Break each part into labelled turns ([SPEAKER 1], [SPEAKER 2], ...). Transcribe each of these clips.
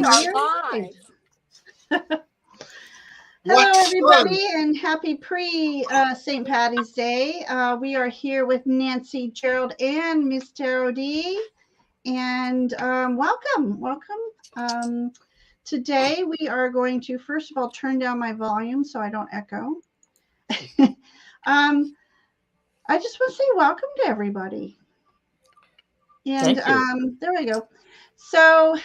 [SPEAKER 1] are live.
[SPEAKER 2] Hello, everybody, and happy St. Patty's Day. We are here with Nancy, Gerald, and Miss Taro D. And welcome. Today we are going to, first of all, turn down my volume so I don't echo. I just want to say welcome to everybody. And there we go. So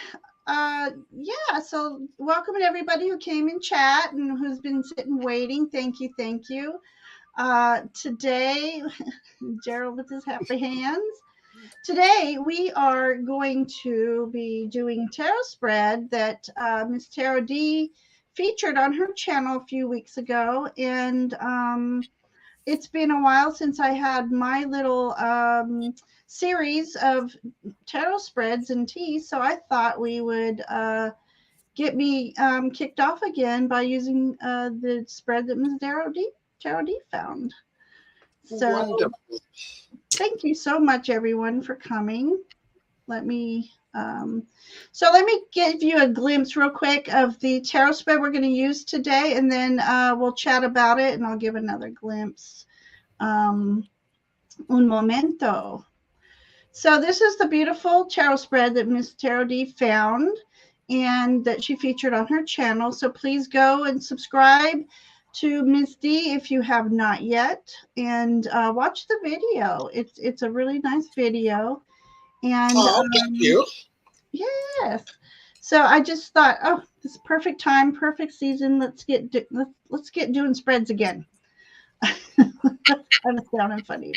[SPEAKER 2] so welcome to everybody who came in chat and who's been sitting waiting. Thank you. Today, Gerald with his happy hands. Today we are going to be doing tarot spread that Miss Taro D featured on her channel a few weeks ago, and it's been a while since I had my little series of tarot spreads and tea, so I thought we would get me kicked off again by using the spread that Ms. Taro D found. So wonderful. Thank you so much, everyone, for coming. Let me give you a glimpse real quick of the tarot spread we're going to use today, and then we'll chat about it, and I'll give another glimpse. Un momento. So this is the beautiful tarot spread that Miss Taro D found and that she featured on her channel. So please go and subscribe to Miss D if you have not yet, and watch the video. It's a really nice video. And
[SPEAKER 3] thank you.
[SPEAKER 2] Yes. So I just thought, oh, this is perfect time, perfect season. Let's get doing spreads again. Kind of sounding funny.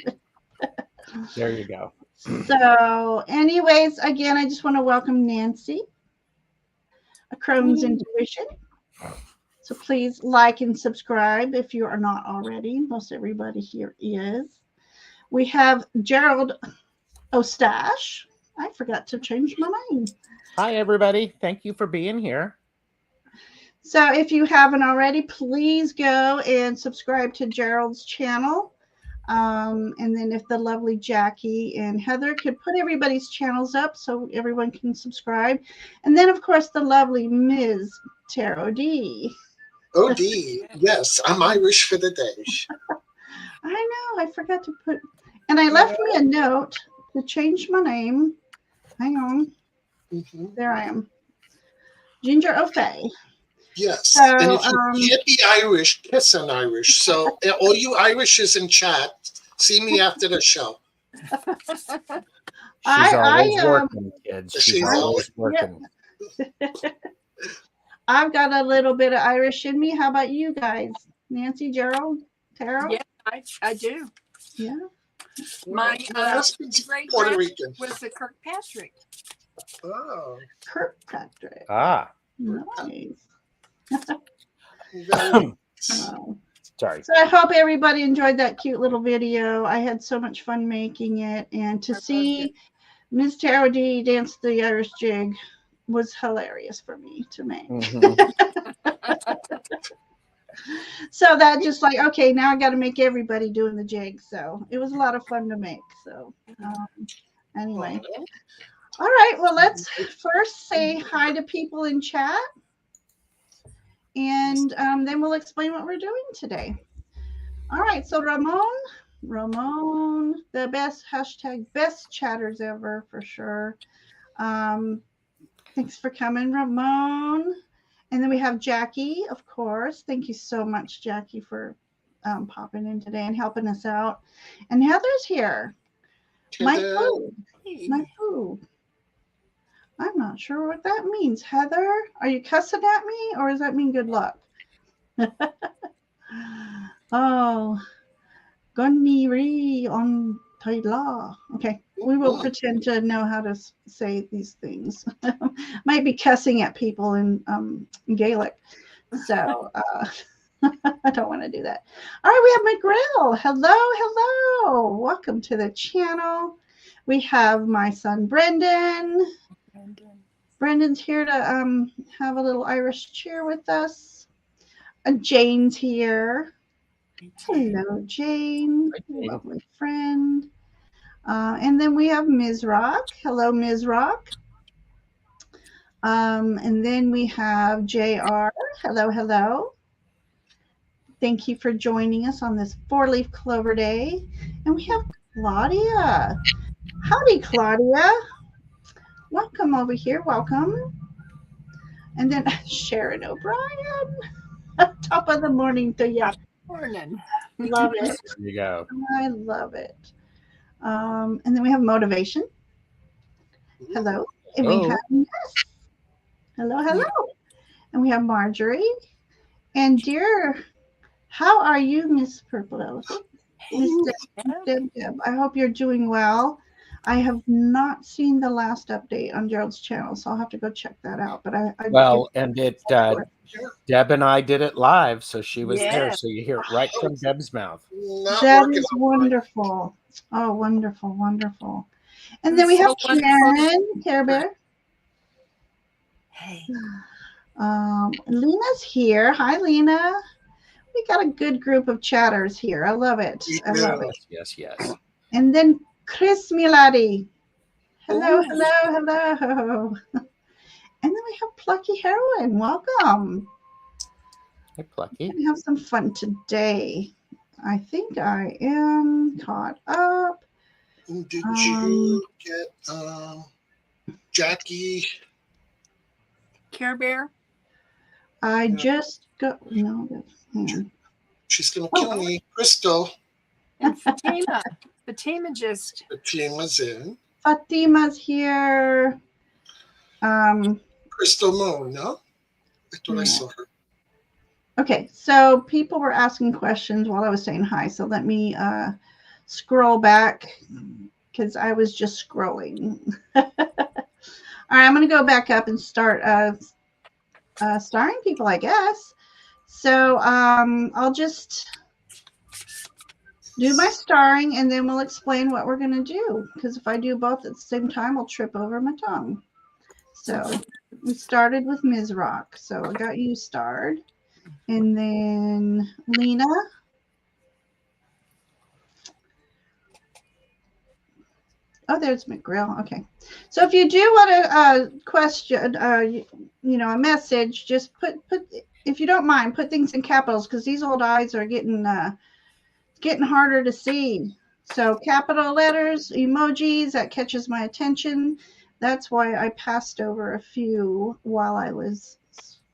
[SPEAKER 4] There you go.
[SPEAKER 2] So, anyways, again, I just want to welcome Nancy, a Chrome's Intuition. So please like and subscribe if you are not already. Most everybody here is. We have Gerald Stache. I forgot to change my name.
[SPEAKER 4] Hi, everybody. Thank you for being here.
[SPEAKER 2] So if you haven't already, please go and subscribe to Gerald's channel. And then if the lovely Jackie and Heather could put everybody's channels up so everyone can subscribe. And then, of course, the lovely Ms. Taro D.
[SPEAKER 3] Oh, D. Yes, I'm Irish for the day.
[SPEAKER 2] I know. I forgot to put. And I left me a note to change my name. Hang on. There I am. Ginger O'Fay.
[SPEAKER 3] Yes,
[SPEAKER 2] so,
[SPEAKER 3] and if you can't be Irish, kiss an Irish. So all you Irishes in chat, see me after the show.
[SPEAKER 4] She's always working, kids. She's always working.
[SPEAKER 2] Yeah. I've got a little bit of Irish in me. How about you guys? Nancy, Gerald, Taro?
[SPEAKER 1] Yeah, I do.
[SPEAKER 2] Yeah.
[SPEAKER 1] My
[SPEAKER 3] husband's Puerto Rican.
[SPEAKER 1] Was the Kirkpatrick.
[SPEAKER 3] Oh.
[SPEAKER 2] Kirkpatrick.
[SPEAKER 4] Ah.
[SPEAKER 2] Nice.
[SPEAKER 4] Sorry.
[SPEAKER 2] So I hope everybody enjoyed that cute little video. I had so much fun making it, and to see Ms. Taro D dance the Irish jig was hilarious for me to make. So that just like, okay, now I got to make everybody doing the jig. So it was a lot of fun to make. So anyway, all right. Well, let's first say hi to people in chat. And then we'll explain what we're doing today. All right, so Ramon, the best chatters ever for sure. Thanks for coming, Ramon. And then we have Jackie, of course. Thank you so much, Jackie, for popping in today and helping us out. And Heather's here. My food. I'm not sure what that means. Heather, are you cussing at me or does that mean good luck? Oh, Gunni on Taila. Okay, we will pretend to know how to say these things. Might be cussing at people in Gaelic. So I don't want to do that. All right, we have McGrill. Hello. Welcome to the channel. We have my son, Brendan. Brendan's here to have a little Irish cheer with us. Jane's here. Hello, Jane. Lovely friend. And then we have Ms. Rock. Hello, Ms. Rock. And then we have JR. Hello, hello. Thank you for joining us on this 4-leaf clover day. And we have Claudia. Howdy, Claudia. Welcome over here. Welcome. And then Sharon O'Brien. Top of the morning to you.
[SPEAKER 1] Morning.
[SPEAKER 2] Love it.
[SPEAKER 4] There you go.
[SPEAKER 2] I love it. And then we have motivation. Hello. And we
[SPEAKER 4] Hello.
[SPEAKER 2] have yes. Hello, hello. And we have Marjorie. And dear, how are you, Miss Purple Elephant? Miss Deb. I hope you're doing well. I have not seen the last update on Gerald's channel, so I'll have to go check that out. But
[SPEAKER 4] Well, and Deb and I did it live, so she was there.
[SPEAKER 1] Yeah.
[SPEAKER 4] So you hear it right from Deb's mouth.
[SPEAKER 3] Not
[SPEAKER 2] that
[SPEAKER 3] working
[SPEAKER 2] is
[SPEAKER 3] out
[SPEAKER 2] wonderful. Oh, wonderful, wonderful. And then we have
[SPEAKER 1] So wonderful.
[SPEAKER 2] Sharon Care Bear.
[SPEAKER 1] Hey.
[SPEAKER 2] Lena's here. Hi, Lena. We got a good group of chatters here. I love it. I love it.
[SPEAKER 4] Yes, yes.
[SPEAKER 2] And then Chris Miladi. Hello,
[SPEAKER 1] Ooh.
[SPEAKER 2] hello, hello. And then we have Plucky Heroine. Welcome.
[SPEAKER 4] Hey, Plucky.
[SPEAKER 2] We have some fun today. I think I am caught up.
[SPEAKER 3] Did you get Jackie?
[SPEAKER 1] Care Bear.
[SPEAKER 2] I just got no.
[SPEAKER 3] She's gonna kill me. Crystal.
[SPEAKER 1] And Fatima. Fatima just.
[SPEAKER 3] Fatima's in.
[SPEAKER 2] Fatima's here.
[SPEAKER 3] Crystal Moon, no? I thought I saw her.
[SPEAKER 2] Okay, so people were asking questions while I was saying hi. So let me scroll back because I was just scrolling. All right, I'm going to go back up and start starring people, I guess. So I'll just do my starring and then we'll explain what we're going to do. Because if I do both at the same time, I'll trip over my tongue. So we started with Ms. Rock. So I got you starred. And then Lena. Oh, there's McGrill. Okay. So if you do want a question, you know, a message, just put, if you don't mind, put things in capitals because these old eyes are getting harder to see. So capital letters, emojis, that catches my attention. That's why I passed over a few while I was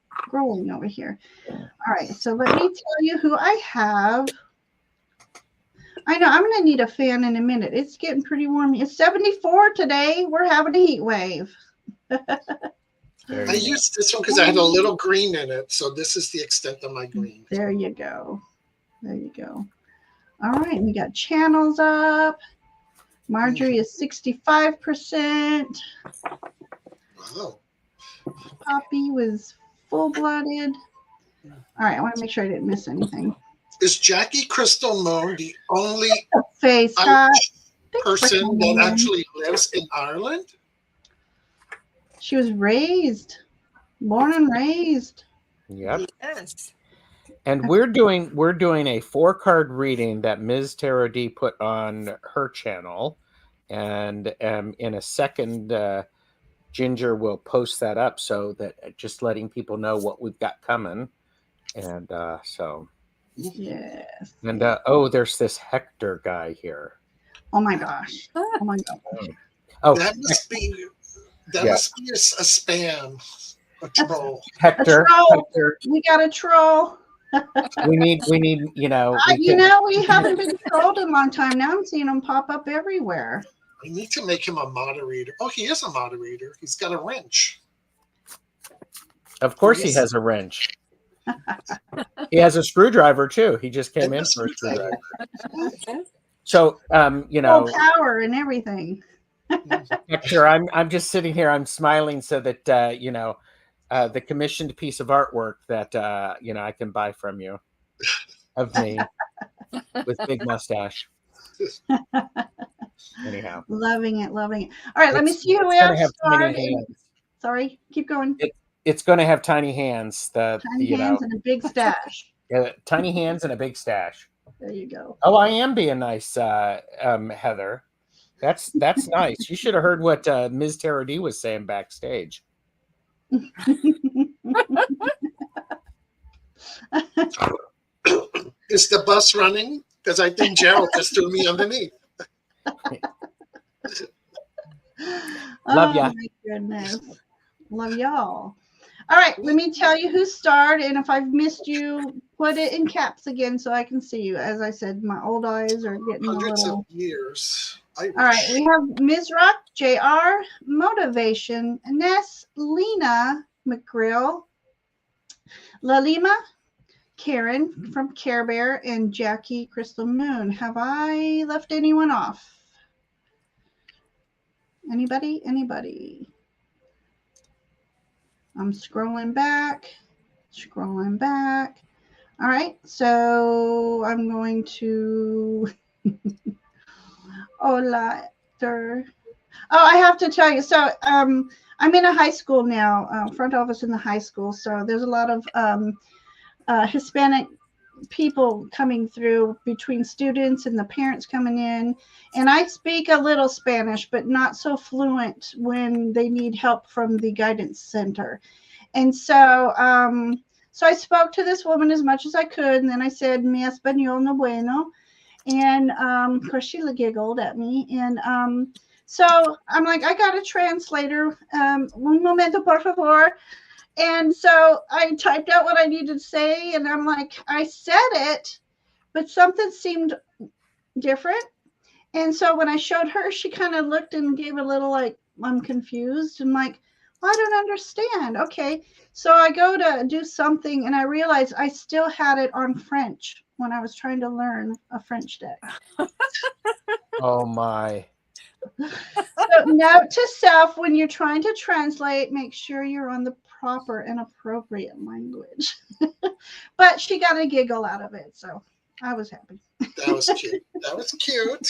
[SPEAKER 2] scrolling over here. All right, so let me tell you who I have. I know I'm going to need a fan in a minute. It's getting pretty warm. It's 74 today. We're having a heat wave.
[SPEAKER 3] I used this one because I had a little green in it. So this is the extent of my green.
[SPEAKER 2] There you go. There you go. All right, we got channels up. Marjorie is 65%.
[SPEAKER 3] Wow.
[SPEAKER 2] Poppy was full-blooded. All right, I want to make sure I didn't miss anything.
[SPEAKER 3] Is Jackie Crystal Moon the only
[SPEAKER 2] Face
[SPEAKER 3] Irish person that actually lives in Ireland?
[SPEAKER 2] She was raised, born and raised.
[SPEAKER 4] Yep.
[SPEAKER 1] Yes.
[SPEAKER 4] And we're doing a 4-card reading that Ms. Tara D put on her channel, and in a second, Ginger will post that up so that just letting people know what we've got coming, and so.
[SPEAKER 2] Yes.
[SPEAKER 4] And oh, there's this Hector guy here.
[SPEAKER 2] Oh my gosh. Oh my gosh.
[SPEAKER 4] Oh,
[SPEAKER 3] That must be a spam, a troll.
[SPEAKER 4] Hector.
[SPEAKER 2] A troll.
[SPEAKER 4] Hector.
[SPEAKER 2] We got a troll.
[SPEAKER 4] We need, you know.
[SPEAKER 2] We haven't been trolled in a long time. Now I'm seeing them pop up everywhere.
[SPEAKER 3] I need to make him a moderator. Oh, he is a moderator. He's got a wrench.
[SPEAKER 4] Of course, he has a wrench. He has a screwdriver too. He just came in for a screwdriver. So, you know,
[SPEAKER 2] full power and everything.
[SPEAKER 4] Hector, I'm just sitting here. I'm smiling so that you know, the commissioned piece of artwork that you know I can buy from you of me with big mustache. Anyhow,
[SPEAKER 2] Loving it. All right, let me see who we have started. Sorry, keep going.
[SPEAKER 4] It's going to have tiny hands.
[SPEAKER 2] Tiny hands and a big stash.
[SPEAKER 4] Tiny hands and a big stash.
[SPEAKER 2] There you go.
[SPEAKER 4] Oh, I am being nice, Heather. That's nice. You should have heard what Ms. Tara D was saying backstage.
[SPEAKER 3] Is the bus running? Because I think Gerald just threw me underneath.
[SPEAKER 4] Love ya.
[SPEAKER 2] Oh my goodness. Love y'all. All right, let me tell you who starred, and if I've missed you, put it in caps again so I can see you. As I said, my old eyes are getting a
[SPEAKER 3] Hundreds
[SPEAKER 2] little.
[SPEAKER 3] of years.
[SPEAKER 2] All right, we have Ms. Rock, JR, Motivation, Ness, Lena McGrill, Lalima, Karen from Care Bear, and Jackie Crystal Moon. Have I left anyone off? Anybody? Anybody? I'm scrolling back. All right, so I'm going to Hola. Oh, I have to tell you. So I'm in a high school now, front office in the high school. So there's a lot of Hispanic people coming through between students and the parents coming in. And I speak a little Spanish, but not so fluent when they need help from the guidance center. And so so I spoke to this woman as much as I could. And then I said, mi español no bueno. And of course, she giggled at me. And so I'm like, I got a translator. Un momento, por favor. And so I typed out what I needed to say. And I'm like, I said it, but something seemed different. And so when I showed her, she kind of looked and gave a little like, I'm confused. And like, I don't understand. Okay. So I go to do something and I realized I still had it on French when I was trying to learn a French deck.
[SPEAKER 4] Oh my.
[SPEAKER 2] So note to self, when you're trying to translate, make sure you're on the proper and appropriate language. But she got a giggle out of it. So I was happy.
[SPEAKER 3] That was cute. That was cute.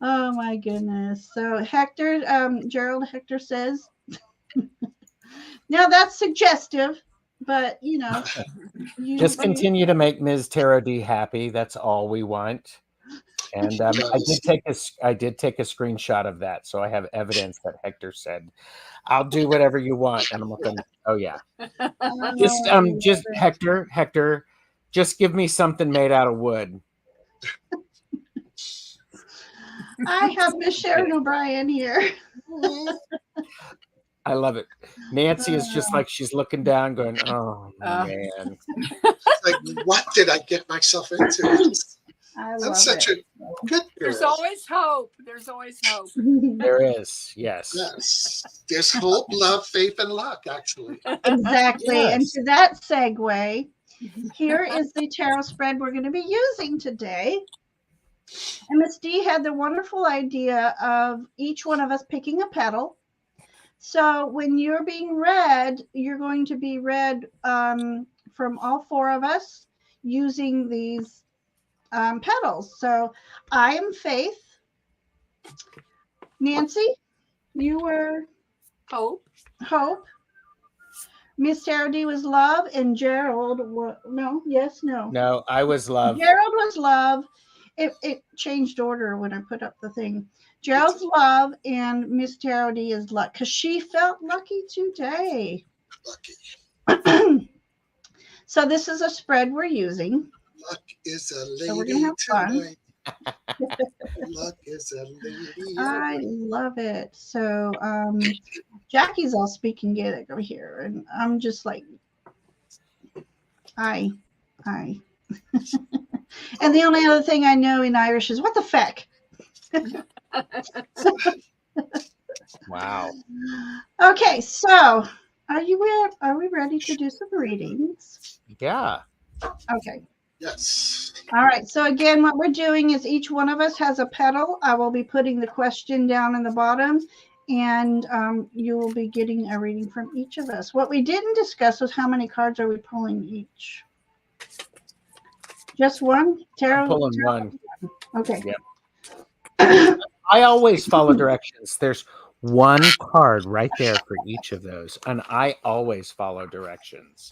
[SPEAKER 2] Oh my goodness. So Hector, Gerald Hector says, now that's suggestive, but you know,
[SPEAKER 4] Just continue to make Ms. Tara D happy. That's all we want. And I did take a screenshot of that, so I have evidence that Hector said, "I'll do whatever you want." And I'm looking. Oh yeah. Just Hector, just give me something made out of wood.
[SPEAKER 2] I have Miss Sharon O'Brien here.
[SPEAKER 4] I love it. Nancy is just like she's looking down, going, "Oh man!"
[SPEAKER 3] Like, what did I get myself into? I'm such a good girl.
[SPEAKER 1] There's always hope. There's always hope.
[SPEAKER 4] There is, yes.
[SPEAKER 3] Yes, there's hope, love, faith, and luck. Actually,
[SPEAKER 2] Exactly.
[SPEAKER 4] Yes.
[SPEAKER 2] And to that segue, here is the tarot spread we're going to be using today. And Miss D had the wonderful idea of each one of us picking a petal. So when you're being read, you're going to be read from all four of us using these petals. So I am Faith. Nancy, you were
[SPEAKER 1] Hope.
[SPEAKER 2] Miss Tara D was Love, and Gerald no.
[SPEAKER 4] No, I was Love.
[SPEAKER 2] Gerald was Love. It changed order when I put up the thing. Gerald's Love, and Miss Tara D is Luck, because she felt lucky today.
[SPEAKER 3] lucky.
[SPEAKER 2] So this is a spread we're using.
[SPEAKER 3] Luck is a lady
[SPEAKER 2] So we're gonna have fun.
[SPEAKER 3] tonight. Luck is a lady.
[SPEAKER 2] I love it. So Jackie's all speaking Gaelic over here, and I'm just like, I. And the only other thing I know in Irish is what the feck.
[SPEAKER 4] Wow.
[SPEAKER 2] Okay, so are we ready to do some readings?
[SPEAKER 4] Yeah.
[SPEAKER 2] Okay.
[SPEAKER 3] Yes.
[SPEAKER 2] All right. So again, what we're doing is each one of us has a petal. I will be putting the question down in the bottom, and you will be getting a reading from each of us. What we didn't discuss was how many cards are we pulling each? Just one?
[SPEAKER 4] I'm pulling one.
[SPEAKER 2] Okay.
[SPEAKER 4] Yep. I always follow directions. There's one card right there for each of those, and I always follow directions,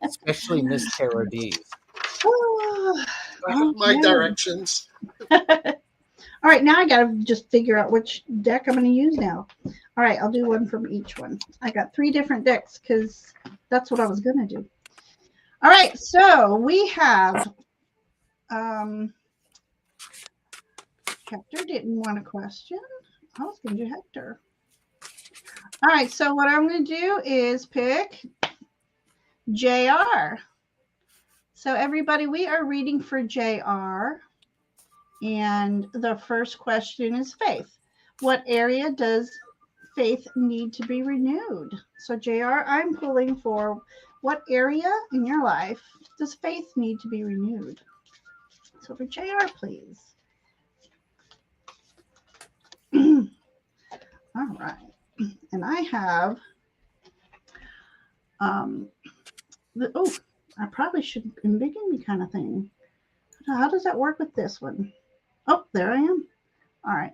[SPEAKER 4] especially Miss Tara D's.
[SPEAKER 3] My directions.
[SPEAKER 2] All right, now I got to just figure out which deck I'm going to use now. All right, I'll do one from each one. I got 3 different decks because that's what I was going to do. All right, so we have Hector didn't want a question. I was going to do Hector. All right, so what I'm going to do is pick JR. So everybody, we are reading for JR. And the first question is Faith. What area does Faith need to be renewed? So JR, I'm pulling for what area in your life does Faith need to be renewed? So for JR, please. All right. And I have, I probably should embiggen me kind of thing. How does that work with this one? Oh, there I am. All right.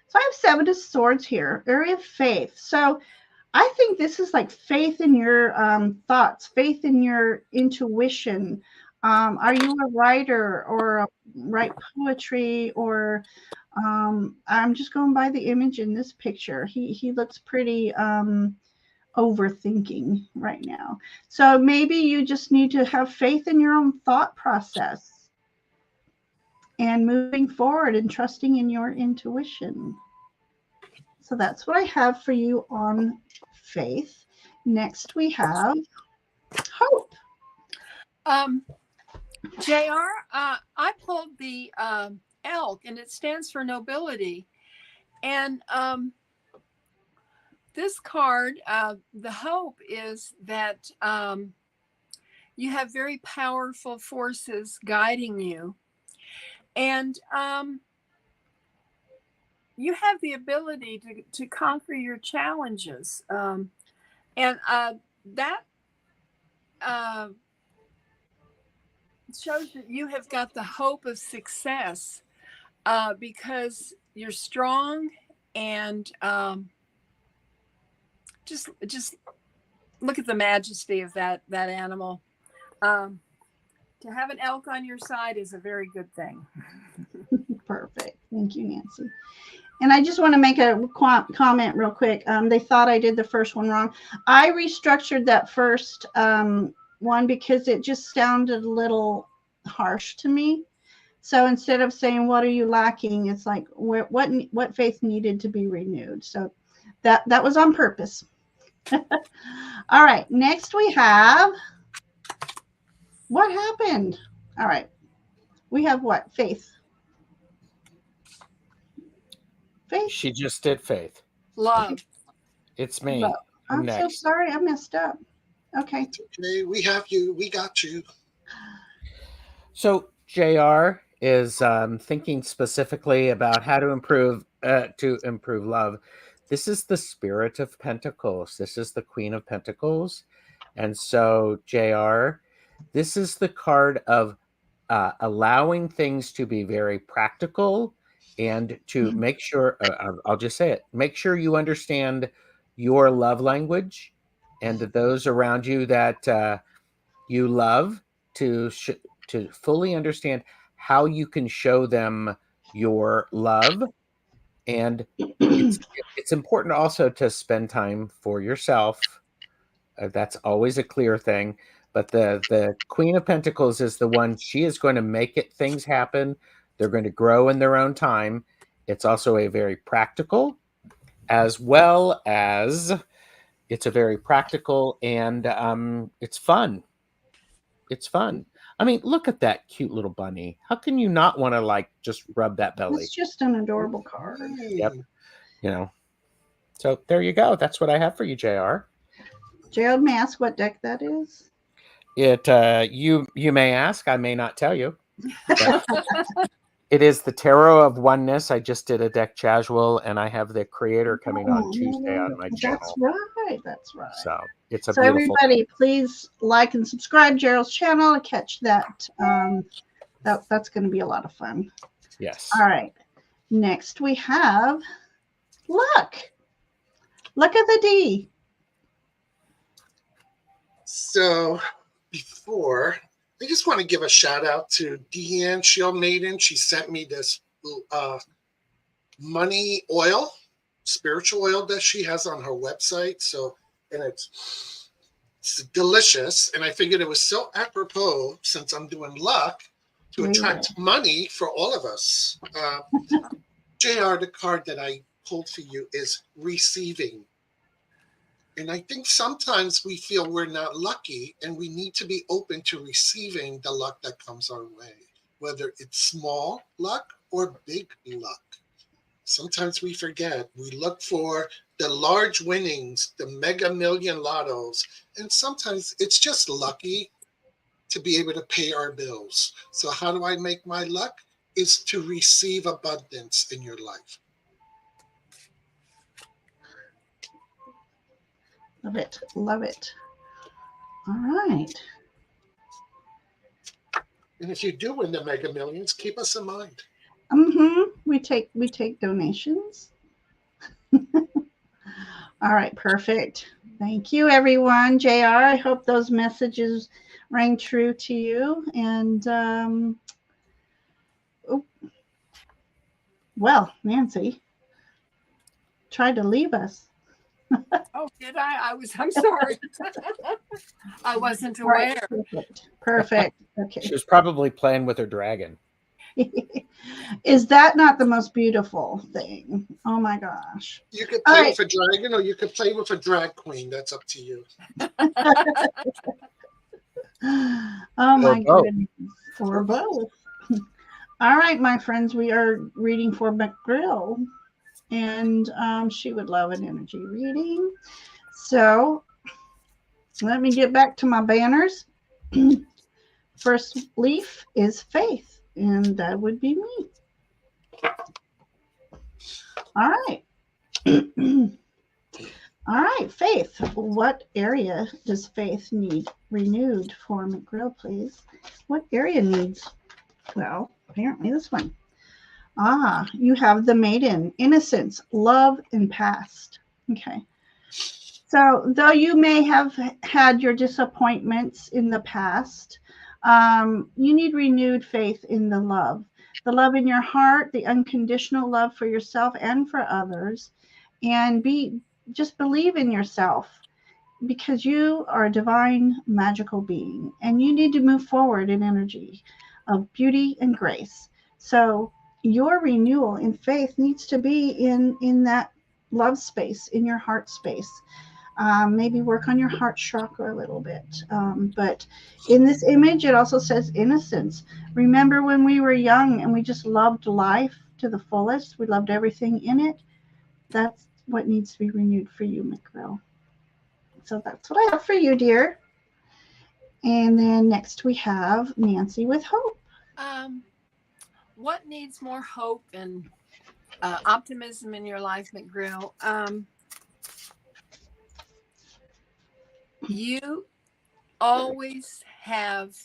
[SPEAKER 2] So I have 7 of Swords here. Area of Faith. So I think this is like faith in your thoughts, faith in your intuition. Are you a writer or write poetry or I'm just going by the image in this picture. He looks pretty overthinking right now. So maybe you just need to have faith in your own thought process and moving forward and trusting in your intuition. So that's what I have for you on Faith. Next we have Hope.
[SPEAKER 1] JR, I pulled the elk, and it stands for nobility. And this card, the hope is that you have very powerful forces guiding you. And you have the ability to conquer your challenges. And that shows that you have got the hope of success because you're strong and just look at the majesty of that animal. To have an elk on your side is a very good thing.
[SPEAKER 2] Perfect. Thank you, Nancy. And I just want to make a comment real quick. They thought I did the first one wrong. I restructured that first one because it just sounded a little harsh to me. So instead of saying, what are you lacking? It's like, what faith needed to be renewed. So that was on purpose. All right. Next we have, what happened? All right. We have what? Faith. Faith.
[SPEAKER 4] She just did Faith.
[SPEAKER 1] Love.
[SPEAKER 4] It's me.
[SPEAKER 2] Love. I'm
[SPEAKER 4] next.
[SPEAKER 2] so sorry. I messed up. Okay.
[SPEAKER 3] Okay, we have you. We got you.
[SPEAKER 4] So JR is thinking specifically about how to improve love. This is the Spirit of Pentacles. This is the Queen of Pentacles. And so JR, this is the card of allowing things to be very practical and to make sure, I'll just say it, make sure you understand your love language and those around you that you love to fully understand how you can show them your love. And it's important also to spend time for yourself. That's always a clear thing. But the Queen of Pentacles is the one, she is going to make things happen. They're going to grow in their own time. It's also a very practical, as well as it's a very practical and it's fun. It's fun. I mean, look at that cute little bunny. How can you not want to like just rub that belly?
[SPEAKER 2] It's just an adorable card.
[SPEAKER 4] Yep. You know. So there you go. That's what I have for you, JR.
[SPEAKER 2] Gerald, may I ask what deck that is?
[SPEAKER 4] It you may ask, I may not tell you. It is the Tarot of Oneness. I just did a deck casual, and I have the creator coming on Tuesday on my channel.
[SPEAKER 2] That's right. That's right.
[SPEAKER 4] So it's a
[SPEAKER 2] so
[SPEAKER 4] beautiful.
[SPEAKER 2] Everybody, please like and subscribe Gerald's channel to catch that. That's going to be a lot of fun.
[SPEAKER 4] Yes.
[SPEAKER 2] All right. Next we have Luck. Luck of the D.
[SPEAKER 3] So before, I just want to give a shout out to Deanne Shield Maiden. She sent me this money oil. spiritual oil that she has on her website. So, and it's delicious. And I figured it was so apropos, since I'm doing luck, to attract money for all of us. JR, the card that I pulled for you is receiving. And I think sometimes we feel we're not lucky, and we need to be open to receiving the luck that comes our way, whether it's small luck or big luck. Sometimes we forget. We look for the large winnings, the mega million lottos, and sometimes it's just lucky to be able to pay our bills. So how do I make my luck? Is to receive abundance in your life.
[SPEAKER 2] Love it. Love it. All right.
[SPEAKER 3] And if you do win the mega millions, keep us in mind.
[SPEAKER 2] We take donations. All right, perfect. Thank you, everyone. JR, I hope those messages rang true to you. And well, Nancy tried to leave us.
[SPEAKER 1] Oh, did I? I'm sorry. I wasn't aware.
[SPEAKER 2] Perfect. Perfect. Okay.
[SPEAKER 4] She was probably playing with her dragon.
[SPEAKER 2] Is that not the most beautiful thing? Oh my gosh.
[SPEAKER 3] You could play with a dragon, or you could play with a drag queen. That's up to you.
[SPEAKER 2] Oh my goodness. Or both. All right, my friends, we are reading for McGrill, and she would love an energy reading. So let me get back to my banners. First leaf is faith, and that would be me. All right. All right, Faith. What area does Faith need renewed for McGrill, please? What area needs? Well, apparently this one. You have the maiden, innocence, love, and past. Okay. So though you may have had your disappointments in the past, you need renewed faith in the love in your heart, the unconditional love for yourself and for others, and just believe in yourself, because you are a divine, magical being, and you need to move forward in energy of beauty and grace. So your renewal in faith needs to be in that love space, in your heart space. Maybe work on your heart chakra a little bit. But in this image, it also says innocence. Remember when we were young and we just loved life to the fullest? We loved everything in it. That's what needs to be renewed for you, McGrill. So that's what I have for you, dear. And then next we have Nancy with hope.
[SPEAKER 1] What needs more hope and optimism in your life, McGrill? You always have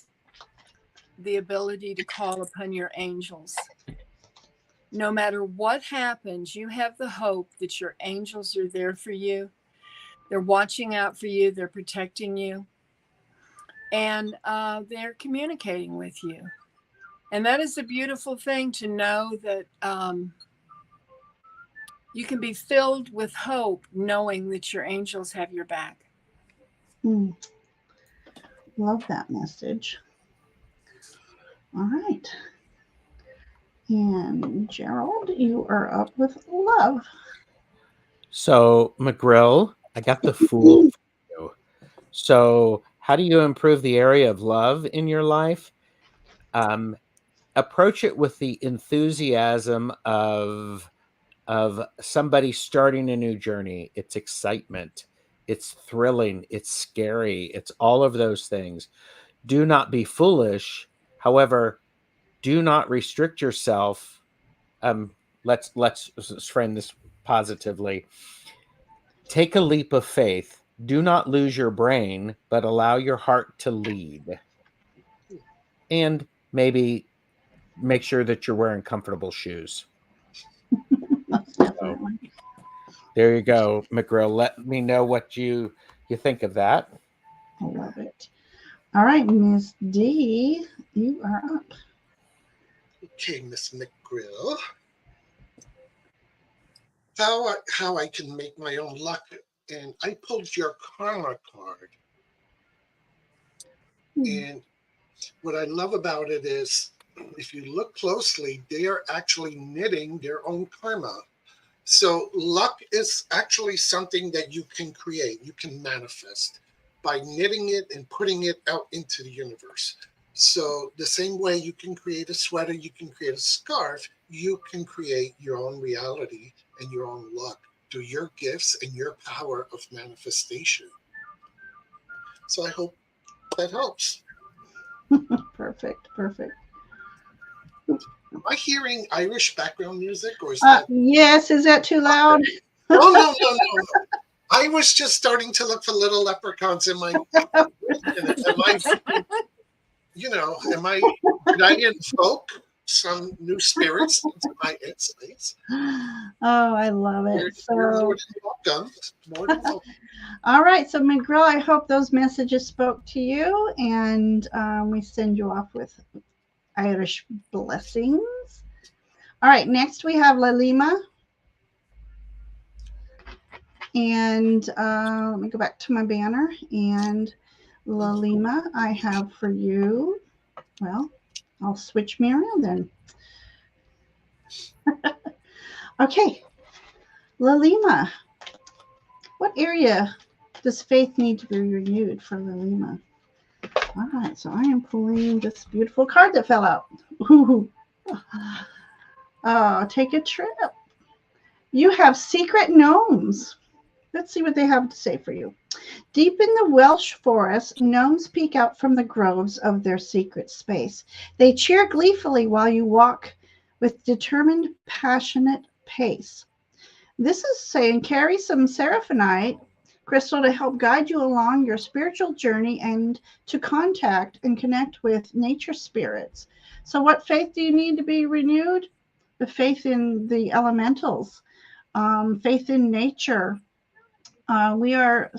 [SPEAKER 1] the ability to call upon your angels. No matter what happens, you have the hope that your angels are there for you. They're watching out for you. They're protecting you. And they're communicating with you. And that is a beautiful thing, to know that you can be filled with hope knowing that your angels have your back.
[SPEAKER 2] Love that message. All right. And Gerald, you are up with love.
[SPEAKER 4] So, McGrill, I got the Fool for you. So, how do you improve the area of love in your life? Approach it with the enthusiasm of somebody starting a new journey. It's excitement. It's thrilling. It's scary. It's all of those things. Do not be foolish. However, do not restrict yourself. Let's frame this positively. Take a leap of faith. Do not lose your brain, but allow your heart to lead. And maybe make sure that you're wearing comfortable shoes. So, there you go, McGrill. Let me know what you think of that.
[SPEAKER 2] I love it. All right, Miss D, you are up.
[SPEAKER 3] Okay, Miss McGrill. how I can make my own luck. And I pulled your karma card. And what I love about it is, if you look closely, they are actually knitting their own karma. So luck is actually something that you can create, you can manifest by knitting it and putting it out into the universe. So the same way you can create a sweater, you can create a scarf, you can create your own reality and your own luck through your gifts and your power of manifestation. So I hope that helps.
[SPEAKER 2] Perfect. Perfect.
[SPEAKER 3] Am I hearing Irish background music, or is that?
[SPEAKER 2] Yes. Is that too loud?
[SPEAKER 3] No. I was just starting to look for little leprechauns in my. Am I? Did I invoke some new spirits into my headspace?
[SPEAKER 2] Oh, I love it.
[SPEAKER 3] You're
[SPEAKER 2] So,
[SPEAKER 3] more than welcome. More than welcome.
[SPEAKER 2] all right. So, McGraw, I hope those messages spoke to you, and we send you off with Irish blessings. All right. Next, we have Lalima. And let me go back to my banner. And Lalima, I have for you. Well, I'll switch me around then. Okay. Lalima, what area does faith need to be renewed for Lalima? All right, so I am pulling this beautiful card that fell out. Ooh. Take a trip. You have secret gnomes. Let's see what they have to say for you. Deep in the Welsh forest, gnomes peek out from the groves of their secret space. They cheer gleefully while you walk with determined, passionate pace. This is saying carry some seraphonite crystal to help guide you along your spiritual journey and to contact and connect with nature spirits. So what faith do you need to be renewed? The faith in the elementals, faith in nature. We are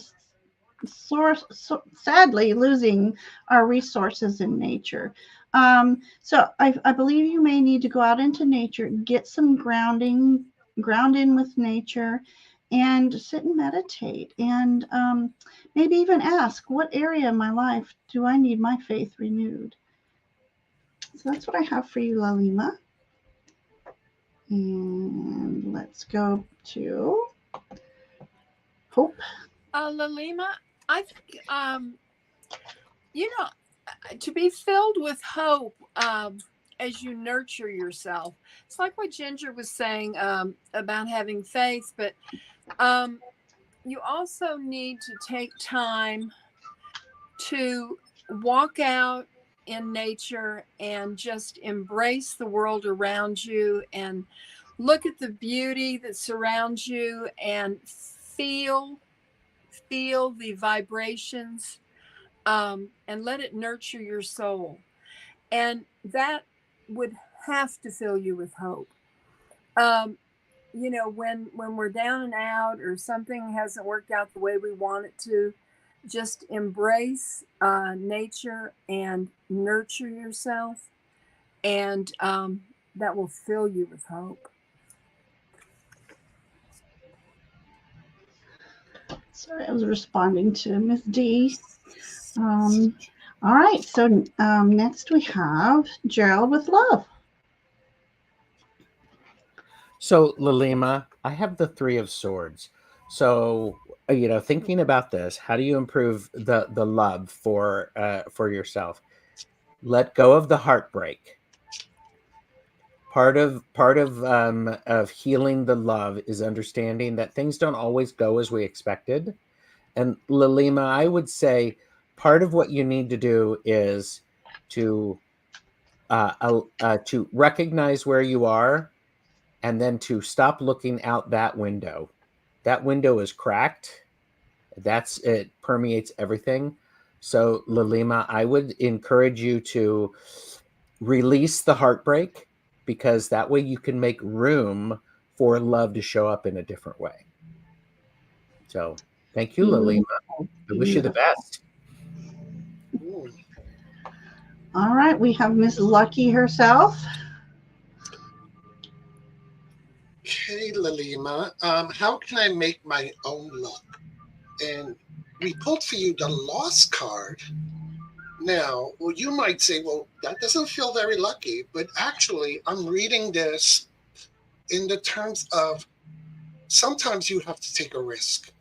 [SPEAKER 2] sadly losing our resources in nature. So I believe you may need to go out into nature, get some ground in with nature, and sit and meditate, and maybe even ask, what area of my life do I need my faith renewed? So that's what I have for you, Lalima. And let's go to Hope.
[SPEAKER 1] Lalima, I think, to be filled with hope as you nurture yourself. It's like what Ginger was saying about having faith, but you also need to take time to walk out in nature and just embrace the world around you and look at the beauty that surrounds you and feel the vibrations, and let it nurture your soul. And that would have to fill you with hope. When we're down and out or something hasn't worked out the way we want it to, just embrace nature and nurture yourself, and that will fill you with hope.
[SPEAKER 2] Sorry, I was responding to Miss D. All right, so next we have Gerald with love.
[SPEAKER 4] So, Lalima, I have the Three of Swords. So, thinking about this, how do you improve the love for yourself? Let go of the heartbreak. Part of healing the love is understanding that things don't always go as we expected. And Lalima, I would say part of what you need to do is to recognize where you are, and then to stop looking out that window. That window is cracked. It permeates everything. So, Lalima, I would encourage you to release the heartbreak, because that way you can make room for love to show up in a different way. So, thank you, Lalima. I wish you the best.
[SPEAKER 2] All right, we have Miss Lucky herself.
[SPEAKER 3] Okay, Lalima, how can I make my own luck? And we pulled for you the lost card. Now, well, you might say, well, that doesn't feel very lucky, but actually, I'm reading this in the terms of sometimes you have to take a risk.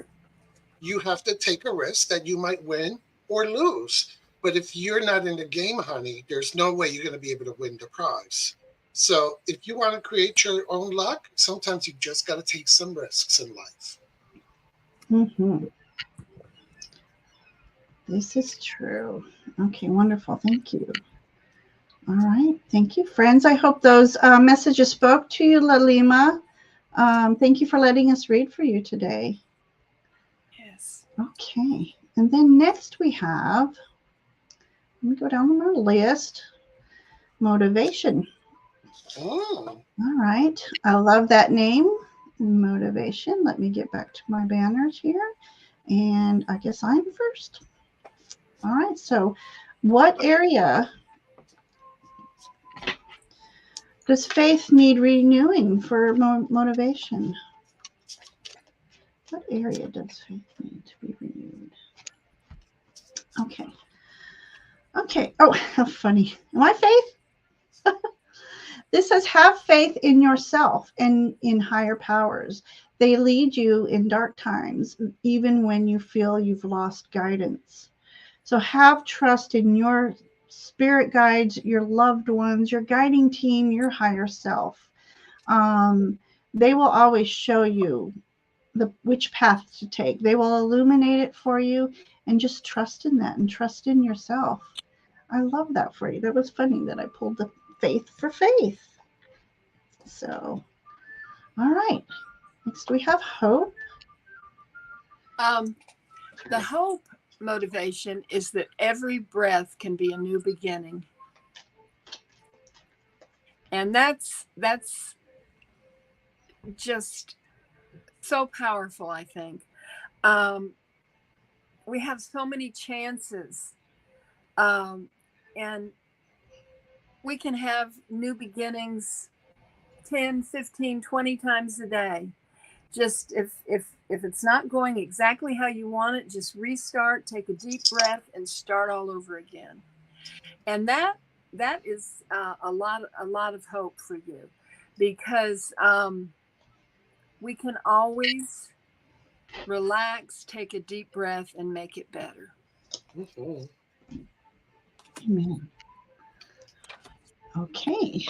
[SPEAKER 3] You have to take a risk that you might win or lose. But if you're not in the game, honey, there's no way you're going to be able to win the prize. So if you want to create your own luck, sometimes you just got to take some risks in life.
[SPEAKER 2] Mm-hmm. This is true. Okay, wonderful. Thank you. All right. Thank you, friends. I hope those messages spoke to you, Lalima. Thank you for letting us read for you today.
[SPEAKER 1] Yes.
[SPEAKER 2] Okay. And then next we have, let me go down on our list, motivation.
[SPEAKER 3] Oh.
[SPEAKER 2] All right. I love that name, motivation. Let me get back to my banners here. And I guess I'm first. All right. So what area does faith need renewing for motivation? What area does faith need to be renewed? Okay. Okay. Oh, how funny. Am I faith? This says, have faith in yourself and in higher powers. They lead you in dark times, even when you feel you've lost guidance. So have trust in your spirit guides, your loved ones, your guiding team, your higher self. They will always show you which path to take. They will illuminate it for you, and just trust in that and trust in yourself. I love that for you. That was funny that I pulled the faith for faith. So, all right. Next we have hope.
[SPEAKER 1] The hope motivation is that every breath can be a new beginning. And that's just so powerful, I think. We have so many chances, and we can have new beginnings 10, 15, 20 times a day. Just if it's not going exactly how you want it, just restart, take a deep breath, and start all over again. And that is a lot of hope for you, because we can always relax, take a deep breath, and make it better.
[SPEAKER 3] Mm-hmm.
[SPEAKER 2] Amen. Okay.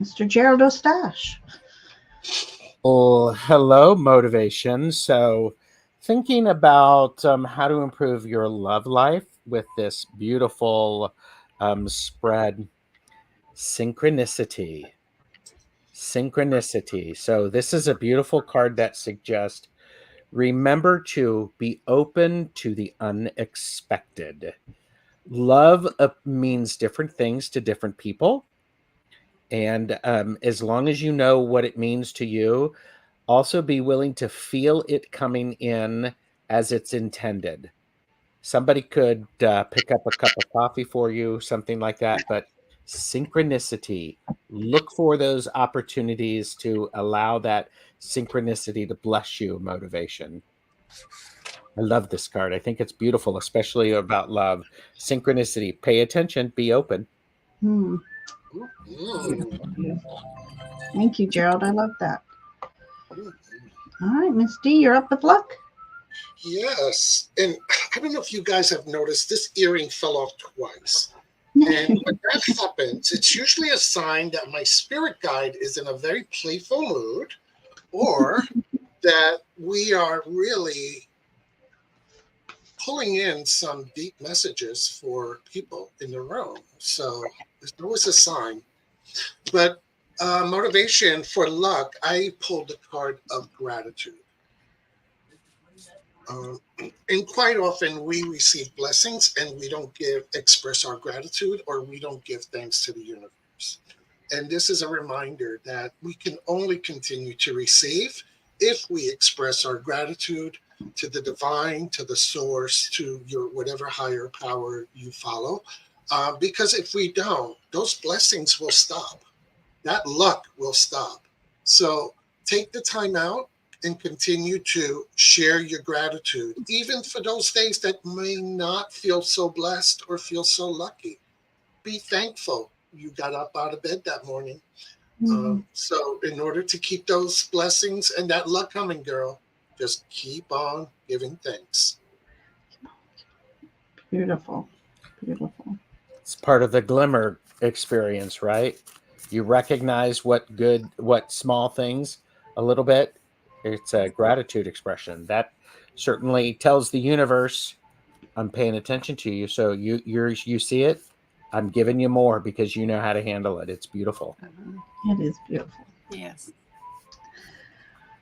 [SPEAKER 2] Mr. Gerald Stache.
[SPEAKER 4] Oh, hello, motivation. So, thinking about how to improve your love life with this beautiful spread, synchronicity. Synchronicity. So, this is a beautiful card that suggests remember to be open to the unexpected. Love means different things to different people. And as long as you know what it means to you, also be willing to feel it coming in as it's intended. Somebody could pick up a cup of coffee for you, something like that. But synchronicity, look for those opportunities to allow that synchronicity to bless you, motivation. I love this card. I think it's beautiful, especially about love. Synchronicity. Pay attention, be open.
[SPEAKER 2] Hmm.
[SPEAKER 3] Mm-hmm.
[SPEAKER 2] Thank you, Gerald. I love that.
[SPEAKER 3] Mm-hmm.
[SPEAKER 2] All right, Miss D, you're up with luck.
[SPEAKER 3] Yes. And I don't know if you guys have noticed this earring fell off twice. And when that happens, it's usually a sign that my spirit guide is in a very playful mood, or that we are really pulling in some deep messages for people in the room. So there's always a sign. But motivation for luck, I pulled the card of gratitude. And quite often we receive blessings and we don't express our gratitude, or we don't give thanks to the universe. And this is a reminder that we can only continue to receive if we express our gratitude to the divine, to the source, to your whatever higher power you follow. Because if we don't, those blessings will stop. That luck will stop. So take the time out and continue to share your gratitude, even for those days that may not feel so blessed or feel so lucky. Be thankful you got up out of bed that morning. So in order to keep those blessings and that luck coming, girl, just keep on giving thanks.
[SPEAKER 2] Beautiful. Beautiful.
[SPEAKER 4] It's part of the glimmer experience, right? You recognize what small things a little bit. It's a gratitude expression that certainly tells the universe, I'm paying attention to you. So you see it. I'm giving you more because you know how to handle it. It's beautiful.
[SPEAKER 2] It is beautiful.
[SPEAKER 1] Yes.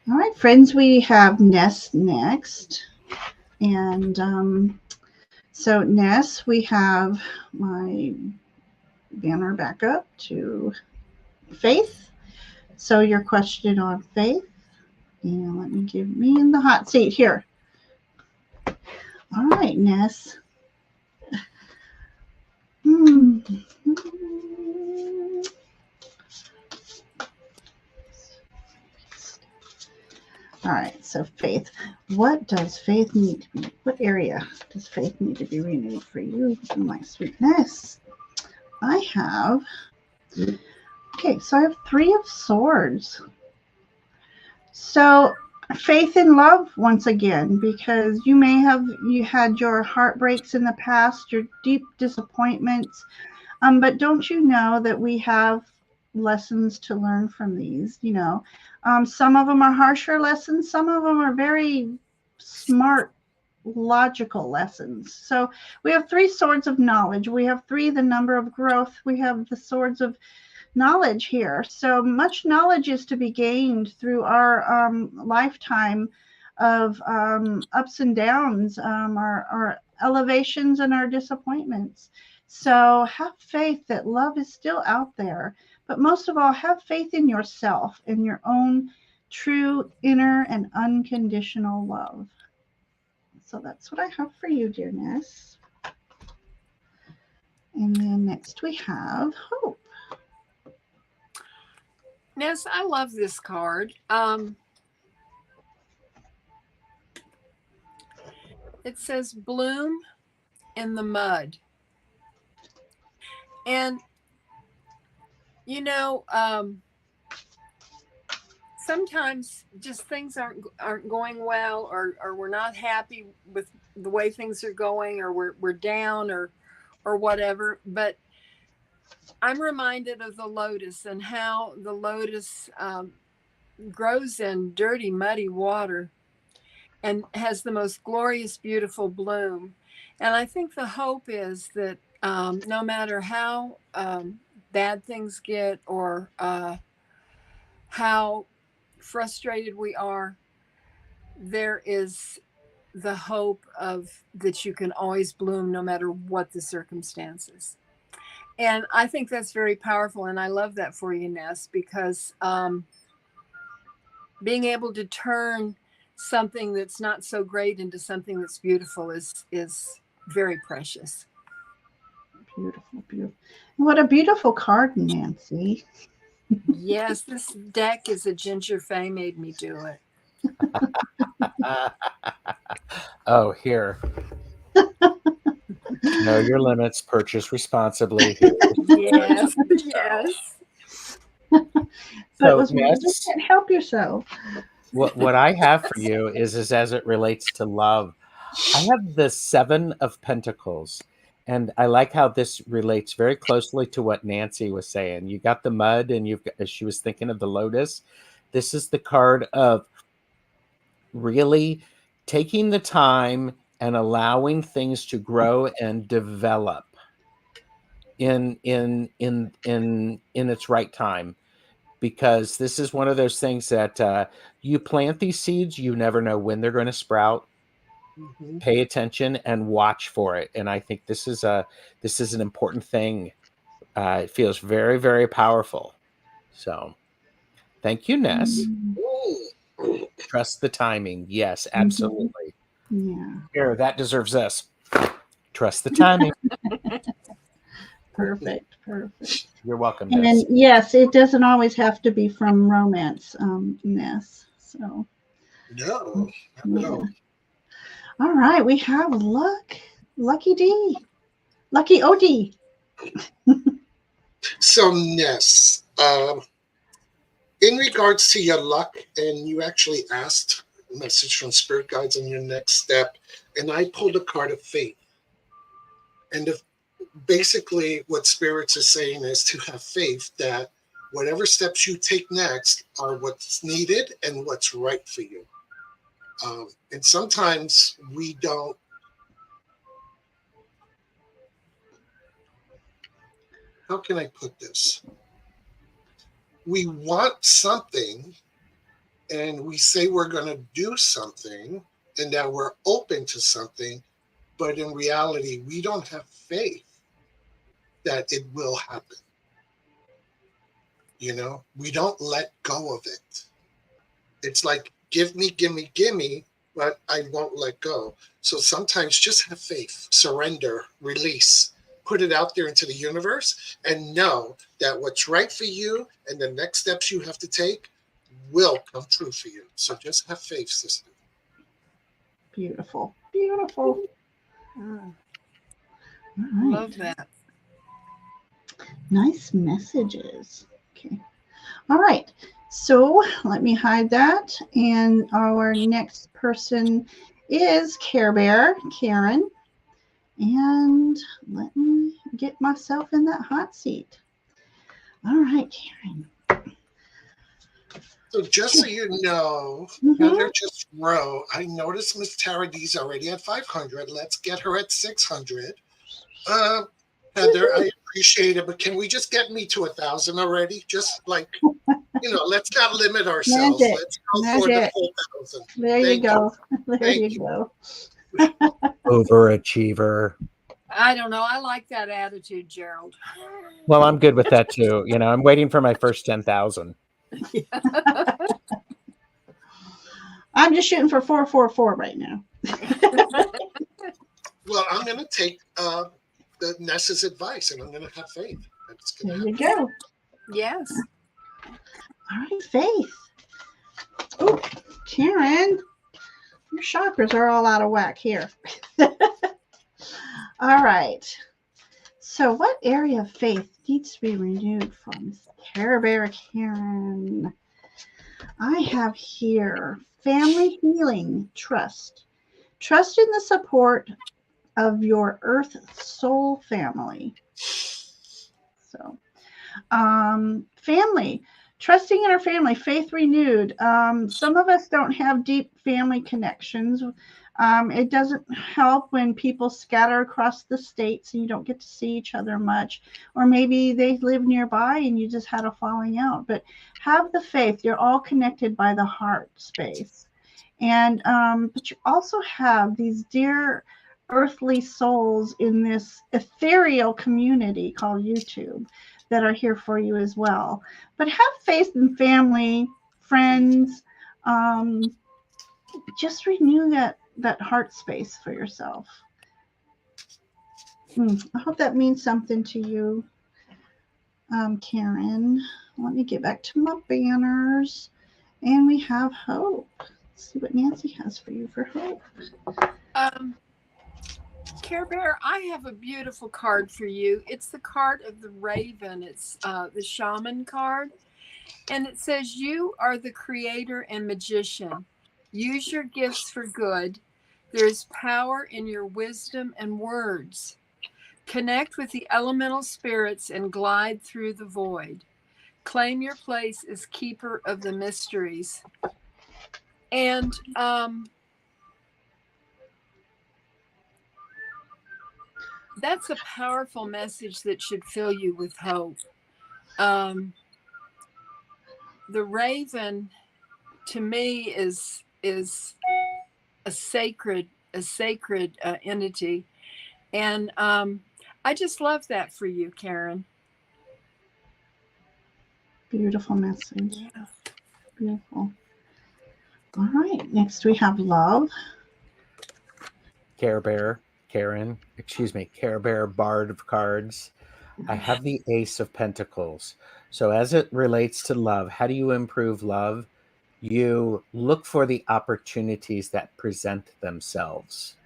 [SPEAKER 2] All right, friends, we have Ness next. And so, Ness, we have my banner back up to Faith. So, your question on Faith. And let me give me in the hot seat here. All right, Ness. All right, so Faith, what does Faith need to be? What area does Faith need to be renewed for you, my sweetness? I have, okay, so I have 3 of Swords. So faith in love once again, because you had your heartbreaks in the past, your deep disappointments, but don't you know that we have lessons to learn from these? Some of them are harsher lessons, some of them are very smart, logical lessons. So we have 3 swords of knowledge. We have 3, the number of growth. We have the swords of knowledge here. So much knowledge is to be gained through our lifetime of ups and downs, our elevations and our disappointments. So have faith that love is still out there, but most of all, have faith in yourself, in your own true inner and unconditional love. So that's what I have for you, dear Ness. And then next we have Hope.
[SPEAKER 1] Ness, I love this card. It says bloom in the mud. And, sometimes just things aren't going well, or we're not happy with the way things are going, or we're down or whatever. But I'm reminded of the lotus and how the lotus grows in dirty, muddy water and has the most glorious, beautiful bloom. And I think the hope is that no matter how bad things get, or how frustrated we are, there is the hope of that you can always bloom no matter what the circumstances. And I think that's very powerful. And I love that for you, Ness, because being able to turn something that's not so great into something that's beautiful is very precious.
[SPEAKER 2] Beautiful, beautiful. What a beautiful card, Nancy.
[SPEAKER 1] Yes, this deck is a Ginger Fay made me do it.
[SPEAKER 4] Oh, here. Know your limits, purchase responsibly. Here.
[SPEAKER 1] Yes, yes.
[SPEAKER 2] So Ness, you can't help yourself.
[SPEAKER 4] What I have for you is as it relates to love. I have the 7 of Pentacles. And I like how this relates very closely to what Nancy was saying. You got the mud, and she was thinking of the lotus. This is the card of really taking the time and allowing things to grow and develop in its right time. Because this is one of those things that you plant these seeds, you never know when they're going to sprout. Mm-hmm. Pay attention and watch for it. And I think this is an important thing. It feels very, very powerful. So thank you, Ness. Mm-hmm. Trust the timing. Yes, absolutely.
[SPEAKER 2] Yeah.
[SPEAKER 4] Here, that deserves this. Trust the timing.
[SPEAKER 2] Perfect. Perfect.
[SPEAKER 4] You're welcome,
[SPEAKER 2] And
[SPEAKER 4] Miss.
[SPEAKER 2] yes, it doesn't always have to be from romance, Ness. So,
[SPEAKER 3] No, not at
[SPEAKER 2] yeah.
[SPEAKER 3] all.
[SPEAKER 2] All right, we have Lucky D, Lucky OD.
[SPEAKER 3] So, Ness, in regards to your luck, and you actually asked a message from spirit guides on your next step, and I pulled a card of faith. And basically, what spirits are saying is to have faith that whatever steps you take next are what's needed and what's right for you. And sometimes we don't. How can I put this? We want something and we say we're going to do something and that we're open to something, but in reality, we don't have faith that it will happen. You know, we don't let go of it. It's like, give me, but I won't let go. So sometimes just have faith, surrender, release, put it out there into the universe, and know that what's right for you and the next steps you have to take will come true for you. So just have faith, sister.
[SPEAKER 2] Beautiful, beautiful.
[SPEAKER 1] Mm,
[SPEAKER 2] All right.
[SPEAKER 1] love that.
[SPEAKER 2] Nice messages. Okay. All right. So let me hide that. And our next person is Care Bear, Karen. And let me get myself in that hot seat. All right, Karen.
[SPEAKER 3] So just so you know,
[SPEAKER 2] Mhm.
[SPEAKER 3] Heather just wrote, I noticed Miss Tara D's already at 500. Let's get her at 600. Heather, I appreciate it, but can we just get me to 1,000 already? Just like, let's not limit ourselves.
[SPEAKER 2] Magic.
[SPEAKER 3] Let's go for the
[SPEAKER 2] Magic.
[SPEAKER 3] 4,000.
[SPEAKER 2] There you
[SPEAKER 3] Thank
[SPEAKER 2] go. There
[SPEAKER 3] Thank
[SPEAKER 2] you
[SPEAKER 3] you.
[SPEAKER 2] go.
[SPEAKER 4] Overachiever.
[SPEAKER 1] I don't know. I like that attitude, Gerald.
[SPEAKER 4] Well, I'm good with that too. I'm waiting for my first 10,000.
[SPEAKER 2] I'm just shooting for 444 right now.
[SPEAKER 3] Well, I'm going to take the Nessa's advice, and I'm going to have faith. That's
[SPEAKER 2] There
[SPEAKER 3] gonna
[SPEAKER 2] you go.
[SPEAKER 1] Yes.
[SPEAKER 2] All right, Faith. Oh, Karen, your chakras are all out of whack here. All right. So what area of faith needs to be renewed from Care Bear Karen? I have here family healing, trust. Trust in the support of your earth soul family. So, family, trusting in our family, faith renewed. Some of us don't have deep family connections. It doesn't help when people scatter across the states and you don't get to see each other much, or maybe they live nearby and you just had a falling out. But have the faith. You're all connected by the heart space. And but you also have these dear earthly souls in this ethereal community called YouTube that are here for you as well. But have faith in family, friends. Just renew that heart space for yourself. I hope that means something to you, Karen. Let me get back to my banners. And we have Hope. Let's see what Nancy has for you for Hope.
[SPEAKER 1] Care Bear, I have a beautiful card for you. It's the card of the raven. It's the shaman card. And it says, you are the creator and magician. Use your gifts for good. There is power in your wisdom and words. Connect with the elemental spirits and glide through the void. Claim your place as keeper of the mysteries. And that's a powerful message that should fill you with hope. The raven, to me, is a sacred entity, and I just love that for you, Karen.
[SPEAKER 2] Beautiful message.
[SPEAKER 1] Yeah.
[SPEAKER 2] Beautiful. All right. Next we have Love.
[SPEAKER 4] Care Bear Bard of Cards. I have the Ace of Pentacles. So as it relates to love, how do you improve love? You look for the opportunities that present themselves.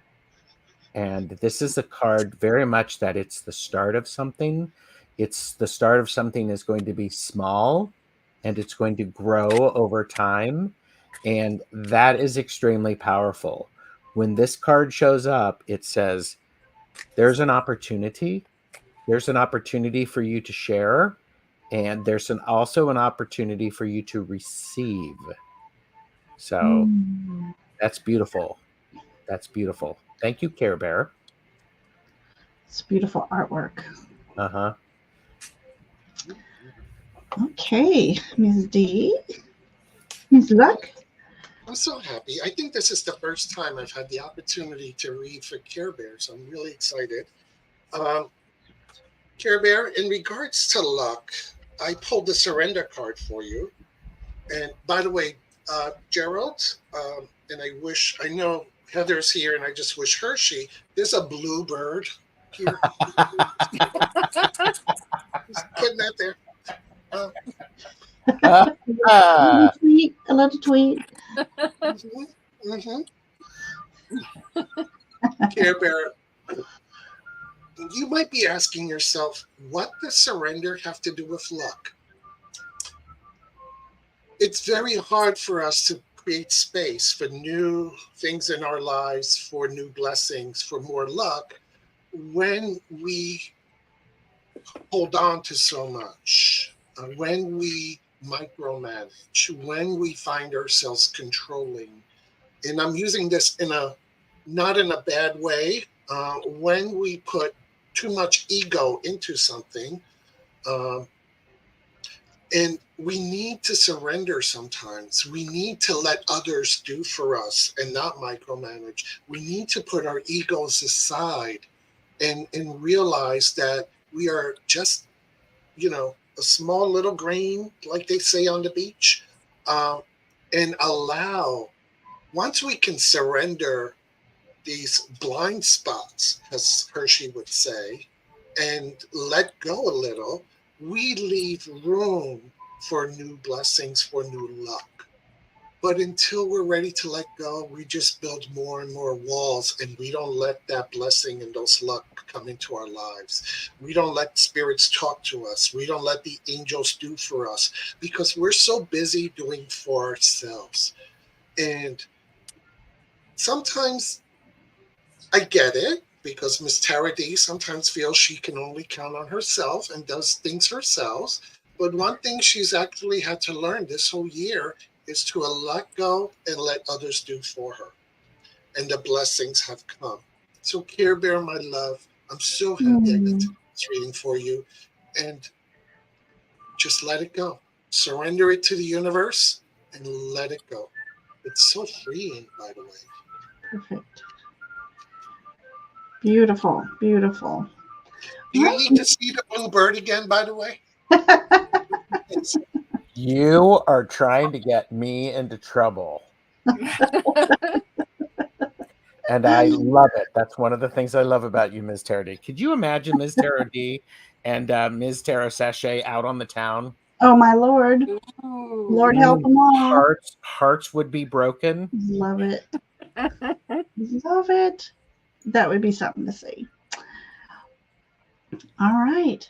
[SPEAKER 4] And this is a card very much that it's the start of something. It's the start of something is going to be small and it's going to grow over time. And that is extremely powerful. When this card shows up, it says, there's an opportunity. There's an opportunity for you to share. And there's also an opportunity for you to receive. So that's beautiful. That's beautiful. Thank you, Care Bear.
[SPEAKER 2] It's beautiful artwork.
[SPEAKER 4] Uh-huh.
[SPEAKER 2] Okay, Ms. D. Ms. Luck.
[SPEAKER 3] I'm so happy. I think this is the first time I've had the opportunity to read for Care Bear, so I'm really excited. Care Bear, in regards to luck, I pulled the surrender card for you. And by the way, Gerald, and I know Heather's here, and I just wish Hershey, there's a bluebird here. Just putting that there.
[SPEAKER 2] A little tweet.
[SPEAKER 3] Care Bear, you might be asking yourself, what does surrender have to do with luck? It's very hard for us to create space for new things in our lives, for new blessings, for more luck, when we hold on to so much, when we micromanage, when we find ourselves controlling. And I'm using this not in a bad way. When we put too much ego into something, and we need to surrender sometimes. We need to let others do for us and not micromanage. We need to put our egos aside and realize that we are just, a small little grain, like they say on the beach, and allow, once we can surrender these blind spots, as Hershey would say, and let go a little, we leave room for new blessings, for new luck. But until we're ready to let go, we just build more and more walls, and we don't let that blessing and those luck come into our lives. We don't let spirits talk to us. We don't let the angels do for us, because we're so busy doing for ourselves. And sometimes I get it, because Miss Tara D sometimes feels she can only count on herself and does things herself. But one thing she's actually had to learn this whole year is to let go and let others do for her. And the blessings have come. So Care Bear, my love, I'm so happy I got to do this reading for you. And just let it go. Surrender it to the universe and let it go. It's so freeing, by the way.
[SPEAKER 2] Perfect. Beautiful, beautiful.
[SPEAKER 3] Do you need to see the blue bird again, by the way?
[SPEAKER 4] You are trying to get me into trouble. And I love it. That's one of the things I love about you, Ms. Tara D. Could you imagine Ms. Tara D and Ms. Tara Stache out on the town?
[SPEAKER 2] Oh, my Lord.
[SPEAKER 1] Ooh.
[SPEAKER 2] Lord help them all.
[SPEAKER 4] Hearts would be broken.
[SPEAKER 2] Love it. Love it. That would be something to see. All right.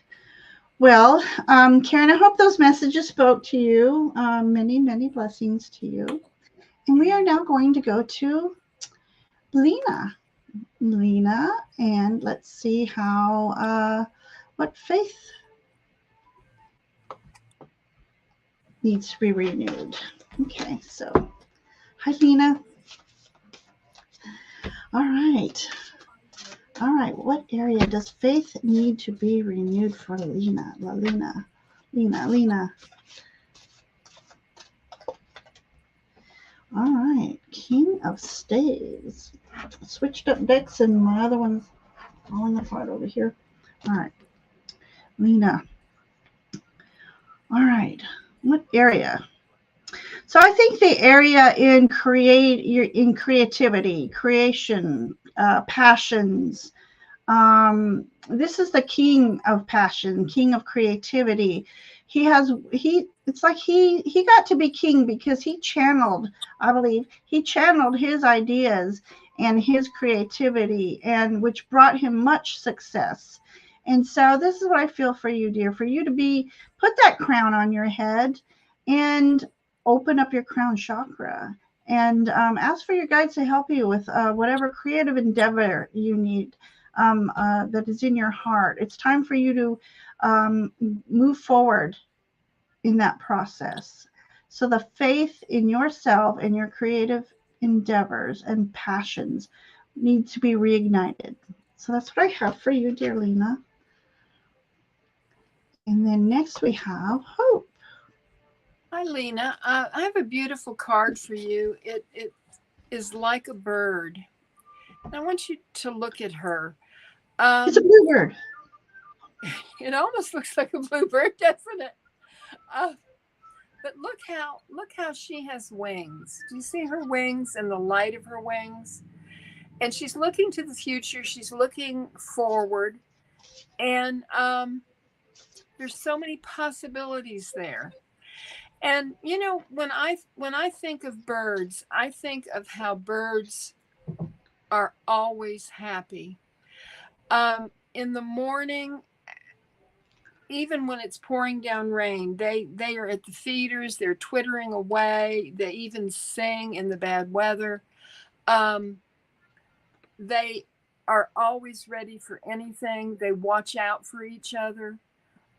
[SPEAKER 2] Well, Karen, I hope those messages spoke to you. Many, many blessings to you. And we are now going to go to Lena, and let's see how, what faith needs to be renewed. Okay, so hi, Lena. All right. What area does faith need to be renewed for Lena? Lena. All right, King of Staves. Switched up decks, and my other one's falling apart over here. All right, Lena. All right, what area? So I think the area in creativity, creation, passions, This is the king of passion, king of creativity. It's like he got to be king because he channeled, I believe, he channeled his ideas and his creativity, and which brought him much success. And so this is what I feel for you, dear, for you to be put that crown on your head and open up your crown chakra and ask for your guides to help you with whatever creative endeavor you need that is in your heart. It's time for you to move forward in that process. So the faith in yourself and your creative endeavors and passions need to be reignited. So that's what I have for you, dear Lena. And then next we have Hope.
[SPEAKER 1] Hi, Lena. I have a beautiful card for you. It is like a bird. And I want you to look at her.
[SPEAKER 2] It's a bluebird.
[SPEAKER 1] It almost looks like a bluebird, doesn't it? But look how she has wings. Do you see her wings and the light of her wings? And she's looking to the future. She's looking forward. And there's so many possibilities there. And you know, when I think of birds, I think of how birds are always happy. In the morning, even when it's pouring down rain, they are at the feeders. They're twittering away. They even sing in the bad weather. They are always ready for anything. They watch out for each other.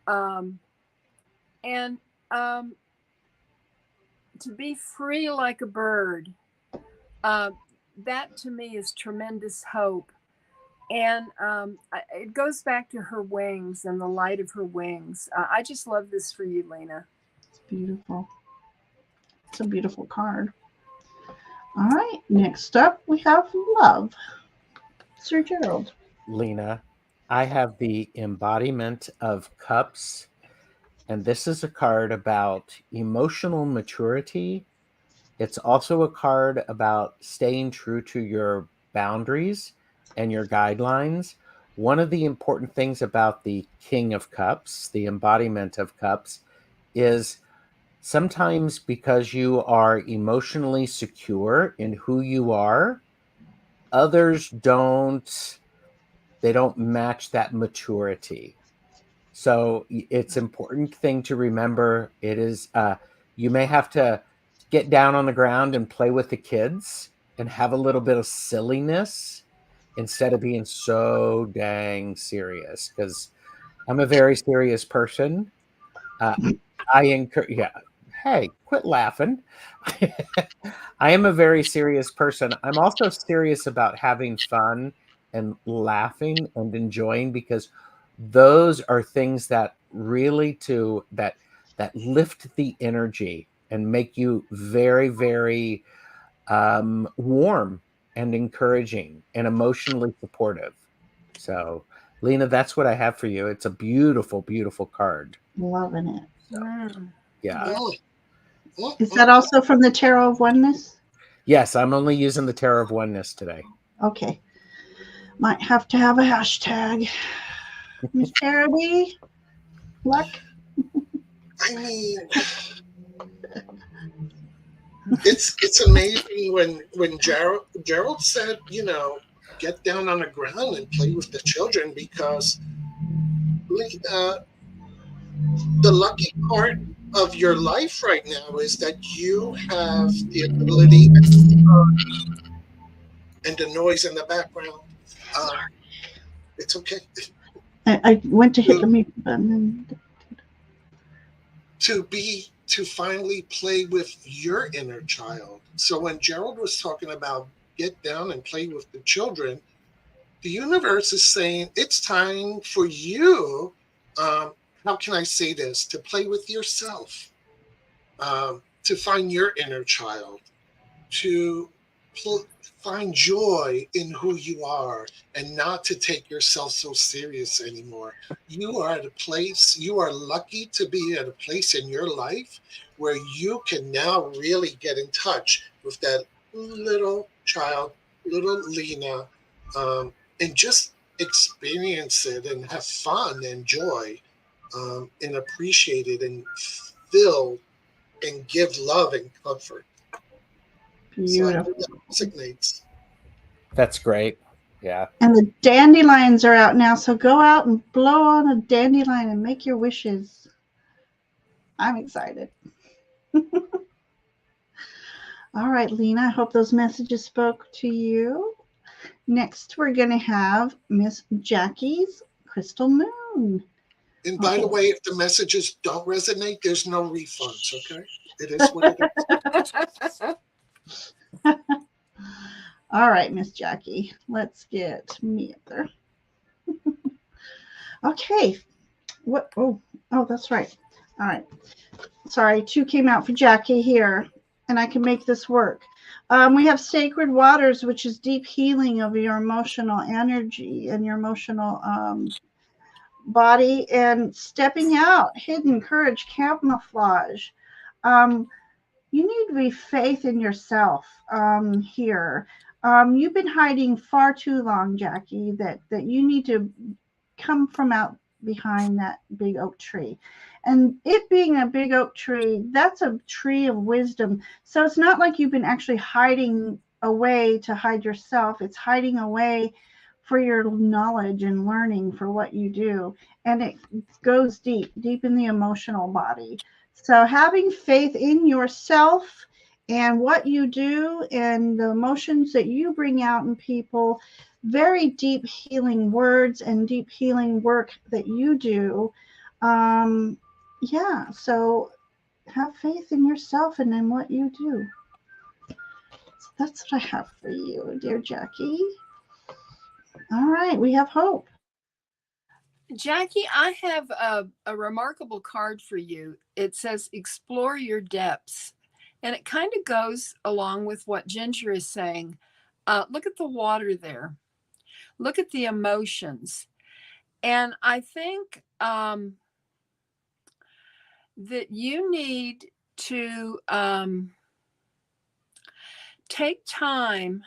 [SPEAKER 1] And to be free like a bird, that to me is tremendous hope. And it goes back to her wings and the light of her wings. I just love this for you, Lena.
[SPEAKER 2] It's beautiful. It's a beautiful card. All right, next up we have Love. Sir Gerald.
[SPEAKER 4] Lena, I have the embodiment of cups, and this is a card about emotional maturity. It's also a card about staying true to your boundaries and your guidelines. One of the important things about the King of Cups, the embodiment of cups, is sometimes because you are emotionally secure in who you are, others don't match that maturity. So it's important thing to remember. It is you may have to get down on the ground and play with the kids and have a little bit of silliness instead of being so dang serious, because I'm a very serious person. I encourage, yeah. Hey, quit laughing. I am a very serious person. I'm also serious about having fun and laughing and enjoying, because those are things that really that lift the energy and make you very, very warm and encouraging and emotionally supportive. So, Lena, that's what I have for you. It's a beautiful, beautiful card.
[SPEAKER 2] Loving it.
[SPEAKER 4] Yeah.
[SPEAKER 2] Is that also from the Tarot of Oneness?
[SPEAKER 4] Yes, I'm only using the Tarot of Oneness today.
[SPEAKER 2] Okay. Might have to have a hashtag. Miss Tarot D, luck?
[SPEAKER 3] I mean, it's amazing when Gerald said, you know, get down on the ground and play with the children, because the lucky part of your life right now is that you have the ability and the noise in the background. It's okay.
[SPEAKER 2] I went to hit the mute button.
[SPEAKER 3] To finally play with your inner child. So when Gerald was talking about get down and play with the children, the universe is saying it's time for you, how can I say this, to play with yourself, to find your inner child, to find joy in who you are, and not to take yourself so serious anymore. You are at a place, you are lucky to be at a place in your life where you can now really get in touch with that little child, little Lena, and just experience it and have fun and joy, and appreciate it and feel and give love and comfort. So I think
[SPEAKER 2] Beautiful.
[SPEAKER 3] that resonates.
[SPEAKER 4] That's great. Yeah.
[SPEAKER 2] And the dandelions are out now, so go out and blow on a dandelion and make your wishes. I'm excited. All right, Lena, I hope those messages spoke to you. Next, we're going to have Miss Jackie's Crystal Moon.
[SPEAKER 3] And by the way, if the messages don't resonate, there's no refunds, okay? It is what it is.
[SPEAKER 2] All right, Miss Jackie, let's get me up there. Okay. What? Oh, that's right. All right. Sorry, 2 came out for Jackie here, and I can make this work. We have Sacred Waters, which is deep healing of your emotional energy and your emotional body, and stepping out, hidden courage, camouflage. You need to be faith in yourself here. You've been hiding far too long, Jackie, that you need to come from out behind that big oak tree. And it being a big oak tree, that's a tree of wisdom. So it's not like you've been actually hiding away to hide yourself. It's hiding away for your knowledge and learning for what you do. And it goes deep in the emotional body. So having faith in yourself and what you do and the emotions that you bring out in people, very deep healing words and deep healing work that you do. Yeah, so have faith in yourself and in what you do. So that's what I have for you, dear Jackie. All right, we have Hope.
[SPEAKER 1] Jackie, I have a remarkable card for you. It says, explore your depths. And it kind of goes along with what Ginger is saying. Look at the water there. Look at the emotions. And I think that you need to take time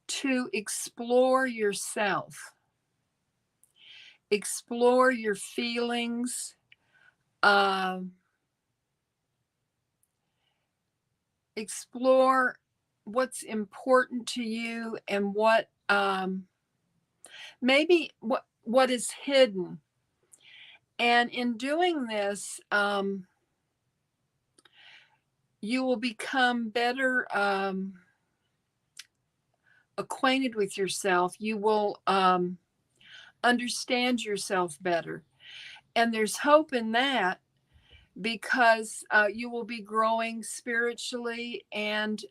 [SPEAKER 1] to explore yourself. Explore your feelings, explore what's important to you and what maybe what is hidden. And in doing this, you will become better acquainted with yourself. You will understand yourself better. And there's hope in that because you will be growing spiritually and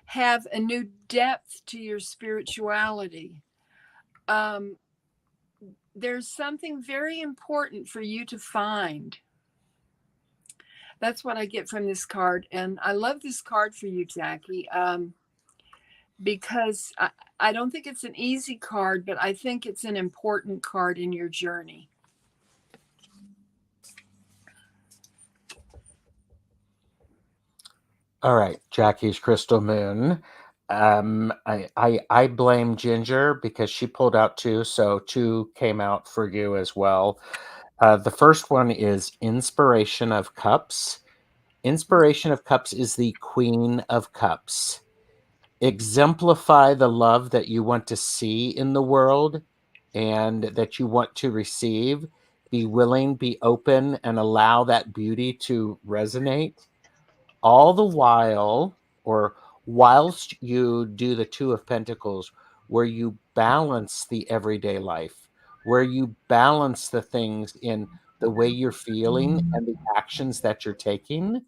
[SPEAKER 1] have a new depth to your spirituality. There's something very important for you to find. That's what I get from this card. And I love this card for you, Jackie, because I don't think it's an easy card, but I think it's an important card in your journey.
[SPEAKER 4] All right, Jackie's Crystal Moon. I blame Ginger because she pulled out 2, so 2 came out for you as well. The first one is Inspiration of Cups. Inspiration of Cups is the Queen of Cups. Exemplify the love that you want to see in the world and that you want to receive. Be willing, be open, and allow that beauty to resonate. All the while, or whilst you do the 2 of Pentacles, where you balance the everyday life, where you balance the things in the way you're feeling and the actions that you're taking.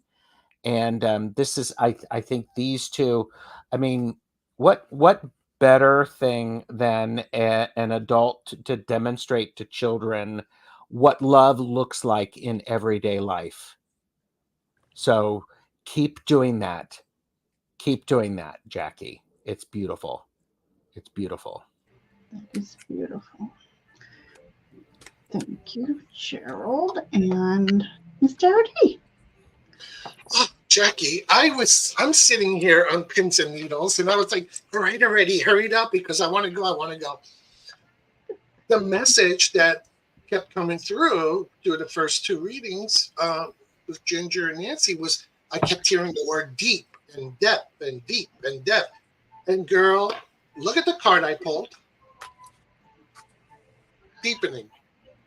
[SPEAKER 4] And this is, I think these 2, I mean, what better thing than an adult to demonstrate to children what love looks like in everyday life? So keep doing that. Keep doing that, Jackie. It's beautiful. It's beautiful.
[SPEAKER 2] That is beautiful. Thank you, Gerald and Mr. D.
[SPEAKER 3] Jackie, I'm sitting here on pins and needles, and I was like, all right, already, hurry up because I want to go. The message that kept coming through the first two readings with Ginger and Nancy was I kept hearing the word deep and depth and deep and depth. And girl, look at the card I pulled. Deepening.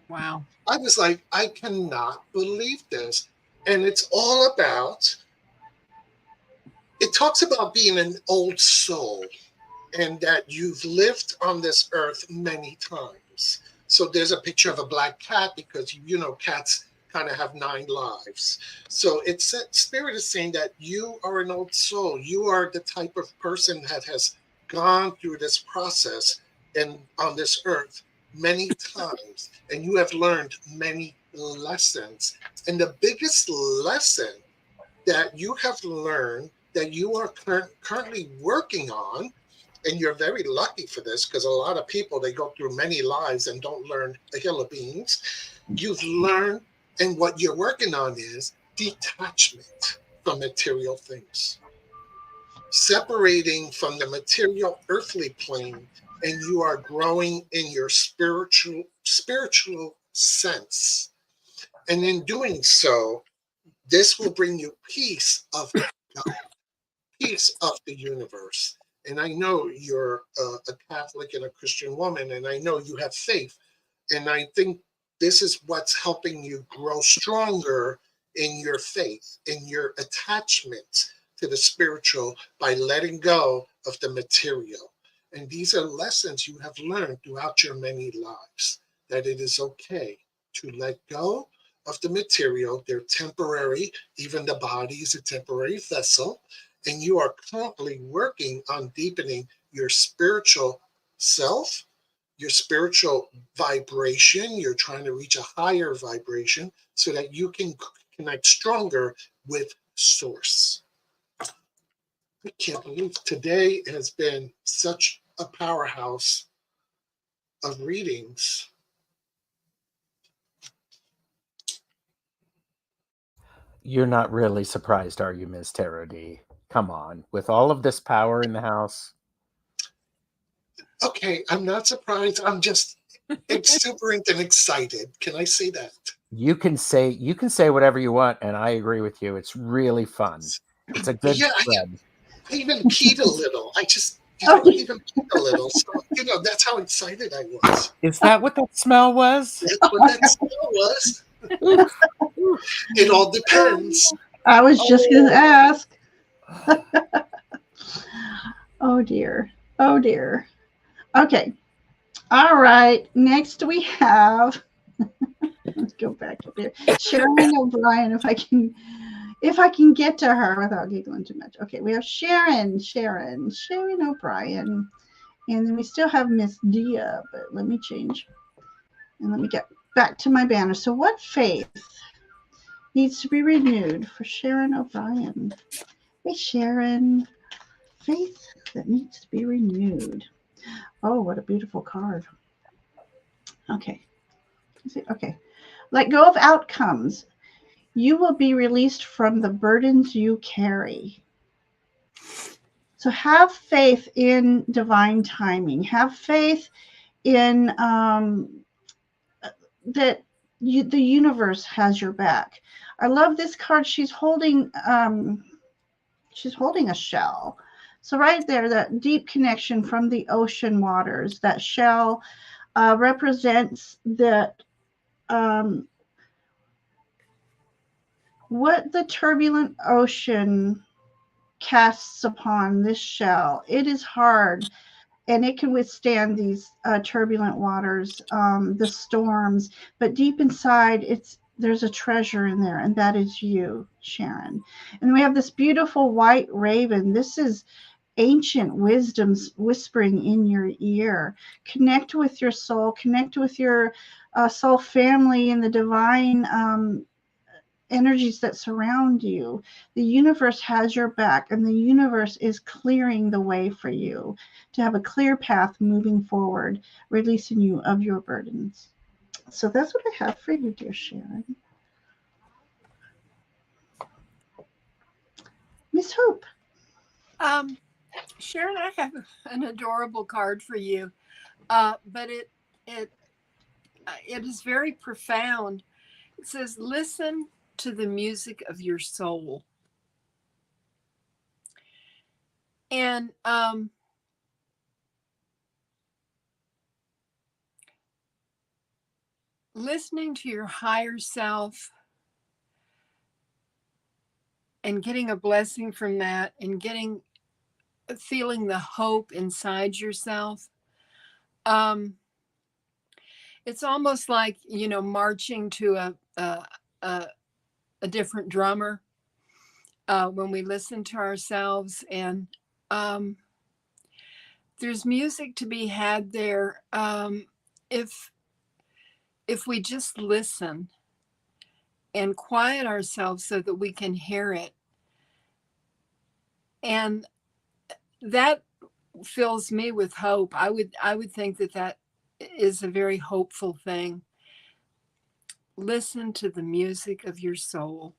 [SPEAKER 1] Wow.
[SPEAKER 3] I was like, I cannot believe this. And it's all about, it talks about being an old soul and that you've lived on this earth many times. So there's a picture of a black cat because, you know, cats kind of have 9 lives. So it's Spirit is saying that you are an old soul. You are the type of person that has gone through this process and on this earth many times, and you have learned many lessons. And the biggest lesson that you have learned that you are currently working on, and you're very lucky for this because a lot of people, they go through many lives and don't learn a hill of beans. You've learned, and what you're working on is detachment from material things, separating from the material earthly plane, and you are growing in your spiritual sense. And in doing so, this will bring you peace of God, peace of the universe. And I know you're a Catholic and a Christian woman, and I know you have faith. And I think this is what's helping you grow stronger in your faith, in your attachment to the spiritual by letting go of the material. And these are lessons you have learned throughout your many lives, that it is okay to let go of the material. They're temporary. Even the body is a temporary vessel. And you are currently working on deepening your spiritual self, your spiritual vibration. You're trying to reach a higher vibration so that you can connect stronger with Source. I can't believe today has been such a powerhouse of readings.
[SPEAKER 4] You're not really surprised, are you, Ms. Tarot D? Come on. With all of this power in the house.
[SPEAKER 3] Okay, I'm not surprised. I'm just exuberant and excited. Can I say that?
[SPEAKER 4] You can say whatever you want, and I agree with you. It's really fun. It's a good spread.
[SPEAKER 3] I even peed a little. I just even peed a little. So, that's how excited I was.
[SPEAKER 4] Is that what that smell was?
[SPEAKER 3] That's what that smell was. It all depends.
[SPEAKER 2] I was just going to ask. Oh, dear. Oh, dear. Okay. All right. Next we have, let's go back up here. Sharon O'Brien, if I can get to her without giggling too much. Okay, we have Sharon O'Brien. And then we still have Miss Dia, but let me change. And let me get back to my banner. So what faith needs to be renewed for Sharon O'Brien? Hey, Sharon. Faith that needs to be renewed. Oh, what a beautiful card. Okay. Okay. Let go of outcomes. You will be released from the burdens you carry. So have faith in divine timing. Have faith in that the universe has your back. I love this card. She's holding a shell. So right there, that deep connection from the ocean waters, that shell represents that what the turbulent ocean casts upon this shell. It is hard, and it can withstand these turbulent waters, the storms, but deep inside, there's a treasure in there, and that is you, Sharon. And we have this beautiful white raven. This is ancient wisdoms whispering in your ear. Connect with your soul, connect with your soul family and the divine energies that surround you. The universe has your back, and the universe is clearing the way for you to have a clear path moving forward, releasing you of your burdens. So that's what I have for you, dear Sharon. Miss Hope.
[SPEAKER 1] Sharon, I have an adorable card for you, but it is very profound. It says, "Listen to the music of your soul," and listening to your higher self and getting a blessing from that, and feeling the hope inside yourself. It's almost like, marching to a different drummer when we listen to ourselves. And there's music to be had there if we just listen and quiet ourselves so that we can hear it. And that fills me with hope. I would think that is a very hopeful thing. Listen to the music of your soul.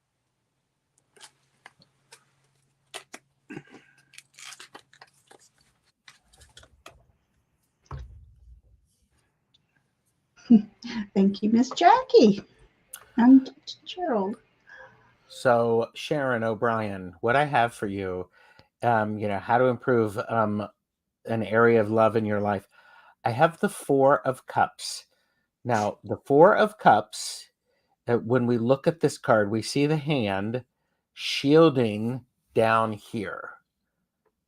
[SPEAKER 2] Thank you, Miss Jackie. And Gerald.
[SPEAKER 4] So, Sharon O'Brien, what I have for you, how to improve an area of love in your life. I have the Four of Cups. Now, the Four of Cups, when we look at this card, we see the hand shielding down here.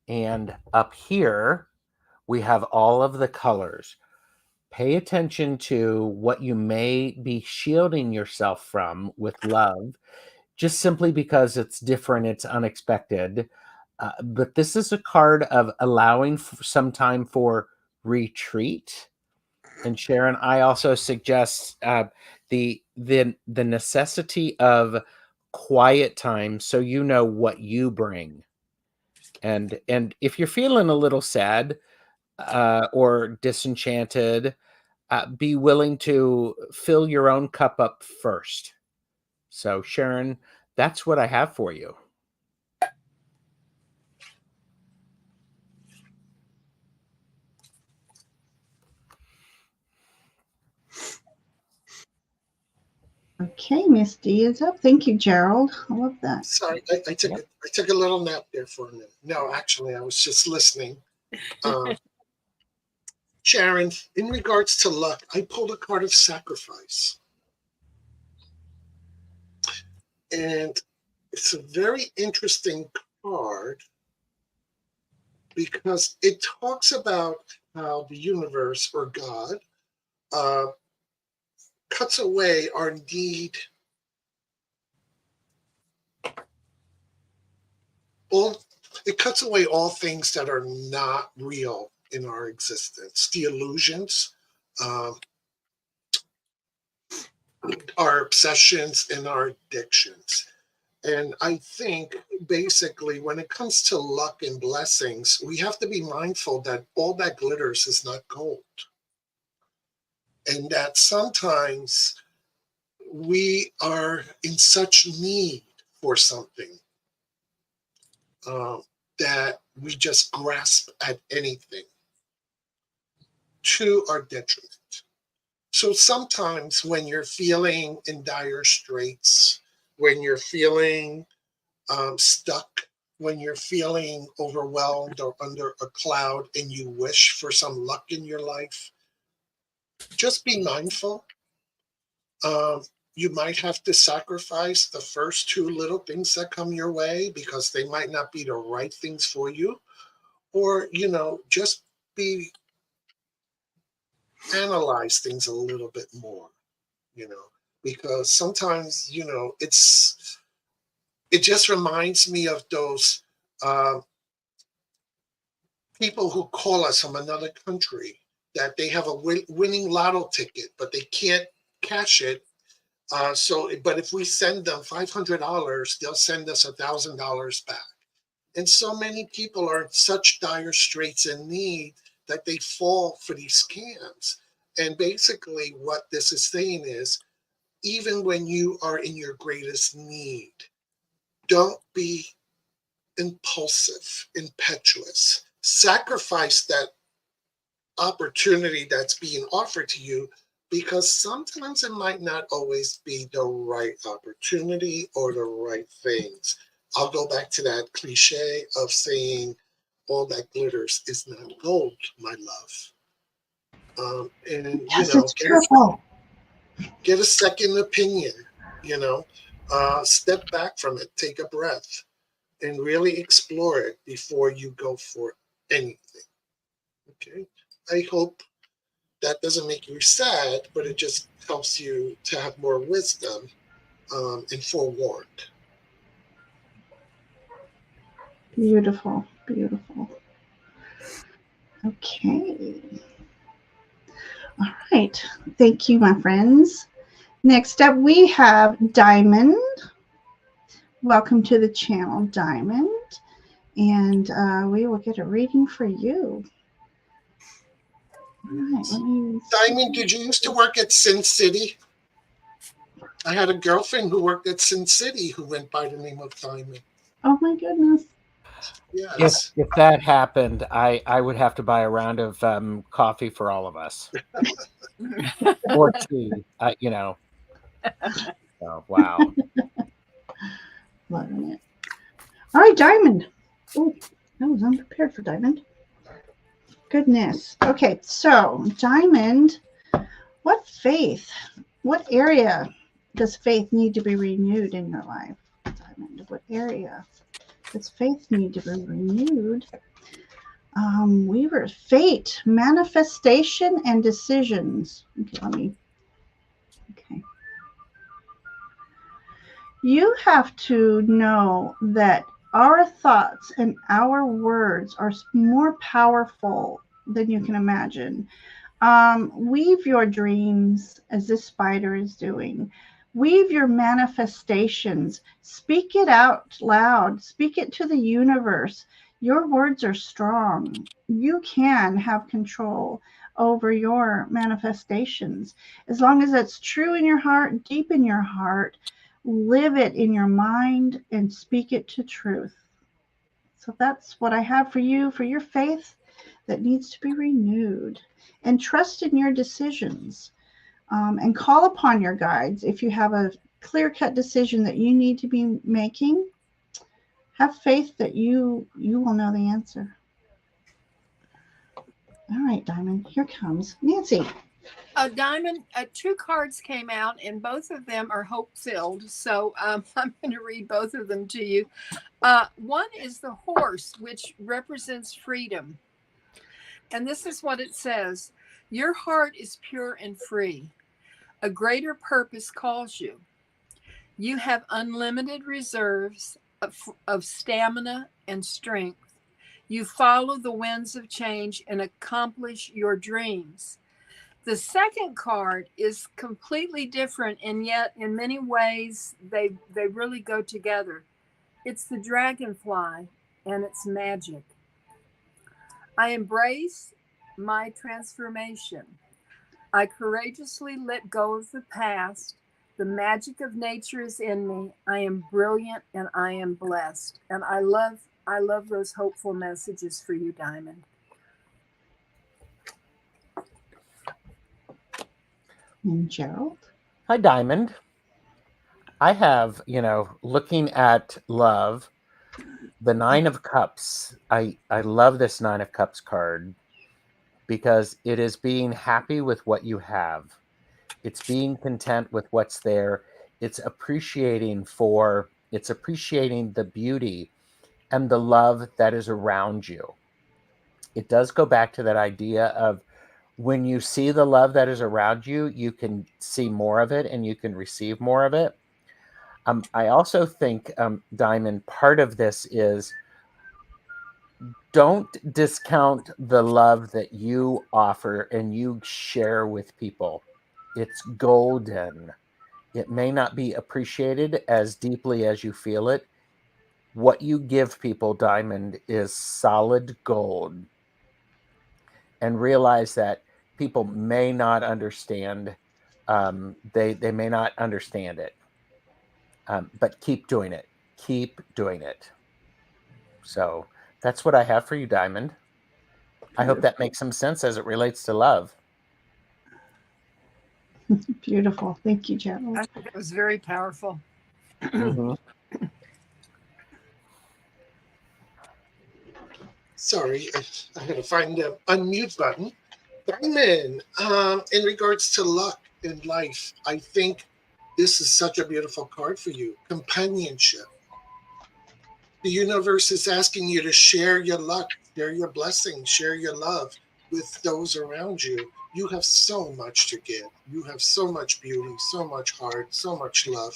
[SPEAKER 4] And up here, we have all of the colors. Pay attention to what you may be shielding yourself from with love, just simply because it's different, it's unexpected. But this is a card of allowing some time for retreat. And Sharon, I also suggest the necessity of quiet time, so you know what you bring. And if you're feeling a little sad or disenchanted, be willing to fill your own cup up first. So, Sharon, that's what I have for you.
[SPEAKER 2] Okay, Miss D is up. Thank you, Gerald. I love that.
[SPEAKER 3] Sorry, I took a little nap there for a minute. No, actually, I was just listening. Sharon, in regards to luck, I pulled a card of sacrifice. And it's a very interesting card because it talks about how the universe or God cuts away our need. It cuts away all things that are not real in our existence, the illusions, our obsessions, and our addictions. And I think basically when it comes to luck and blessings, we have to be mindful that all that glitters is not gold. And that sometimes we are in such need for something that we just grasp at anything to our detriment. So sometimes when you're feeling in dire straits, when you're feeling stuck, when you're feeling overwhelmed or under a cloud and you wish for some luck in your life, just be mindful. You might have to sacrifice the first two little things that come your way because they might not be the right things for you. Or, just analyze things a little bit more, because sometimes, it just reminds me of those people who call us from another country that they have a winning lotto ticket, but they can't cash it. But if we send them $500, they'll send us $1,000 back. And so many people are in such dire straits and need that they fall for these scams. And basically what this is saying is, even when you are in your greatest need, don't be impulsive, impetuous. Sacrifice that opportunity that's being offered to you, because sometimes it might not always be the right opportunity or the right things. I'll go back to that cliche of saying all that glitters is not gold, my love. And
[SPEAKER 2] Yes, it's true.
[SPEAKER 3] get a second opinion, you know, step back from it, take a breath, and really explore it before you go for anything. Okay. I hope that doesn't make you sad, but it just helps you to have more wisdom and forewarned.
[SPEAKER 2] Beautiful, beautiful. Okay. All right. Thank you, my friends. Next up, we have Diamond. Welcome to the channel, Diamond. And we will get a reading for you. All right, let me
[SPEAKER 3] Diamond, did you used to work at Sin City? I had a girlfriend who worked at Sin City who went by the name of Diamond.
[SPEAKER 2] Oh my goodness.
[SPEAKER 3] Yes.
[SPEAKER 4] If that happened, I would have to buy a round of coffee for all of us, or tea. You know. Oh, wow.
[SPEAKER 2] Loving it. All right, Diamond. Oh, I was unprepared for Diamond. Goodness. Okay, so Diamond, what area does faith need to be renewed in your life? Diamond, what area does faith need to be renewed? Weaver, fate, manifestation, and decisions. Okay, okay. You have to know that our thoughts and our words are more powerful than you can imagine. Weave your dreams as this spider is doing. Weave your manifestations. Speak it out loud. Speak it to the universe. Your words are strong. You can have control over your manifestations. As long as it's true in your heart, deep in your heart, live it in your mind and speak it to truth. So that's what I have for you, for your faith that needs to be renewed. And trust in your decisions, and call upon your guides. If you have a clear-cut decision that you need to be making, have faith that you will know the answer. All right, Diamond, here comes Nancy.
[SPEAKER 1] Diamond, 2 cards came out, and both of them are hope-filled. So I'm going to read both of them to you. One is the horse, which represents freedom. And this is what it says. Your heart is pure and free. A greater purpose calls you. You have unlimited reserves of stamina and strength. You follow the winds of change and accomplish your dreams. The second card is completely different, and yet in many ways they really go together. It's the dragonfly and its magic. I embrace my transformation. I courageously let go of the past. The magic of nature is in me. I am brilliant and I am blessed. And I love those hopeful messages for you, Diamond.
[SPEAKER 2] And Gerald.
[SPEAKER 4] Hi, Diamond. I have, looking at love, the 9 of Cups. I love this 9 of Cups card because it is being happy with what you have. It's being content with what's there. It's appreciating the beauty and the love that is around you. It does go back to that idea of when you see the love that is around you, you can see more of it and you can receive more of it. I also think, Diamond, part of this is don't discount the love that you offer and you share with people. It's golden. It may not be appreciated as deeply as you feel it. What you give people, Diamond, is solid gold. And realize that people may not understand. They may not understand it. But keep doing it. Keep doing it. So that's what I have for you, Diamond. I hope that makes some sense as it relates to love.
[SPEAKER 2] Beautiful. Thank you, Gerald.
[SPEAKER 1] I think it was very powerful.
[SPEAKER 4] Mm-hmm.
[SPEAKER 3] Sorry, I had to find the unmute button. Diamond, in regards to luck in life, I think this is such a beautiful card for you. Companionship. The universe is asking you to share your luck, share your blessings, share your love with those around you. You have so much to give. You have so much beauty, so much heart, so much love.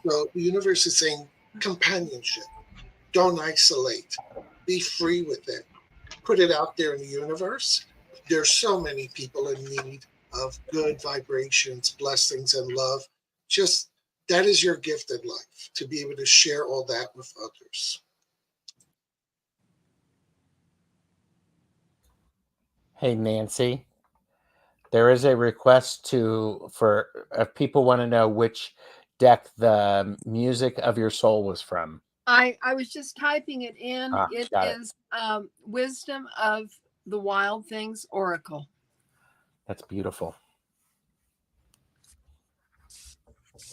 [SPEAKER 3] So the universe is saying companionship. Don't isolate. Be free with it. Put it out there in the universe. There's so many people in need of good vibrations, blessings, and love. Just that is your gift in life, to be able to share all that with others.
[SPEAKER 4] Hey, Nancy, there is a request for if people want to know which deck the music of your soul was from.
[SPEAKER 1] I was just typing it in. It
[SPEAKER 4] Got
[SPEAKER 1] is Wisdom of the Wild Things Oracle.
[SPEAKER 4] That's beautiful.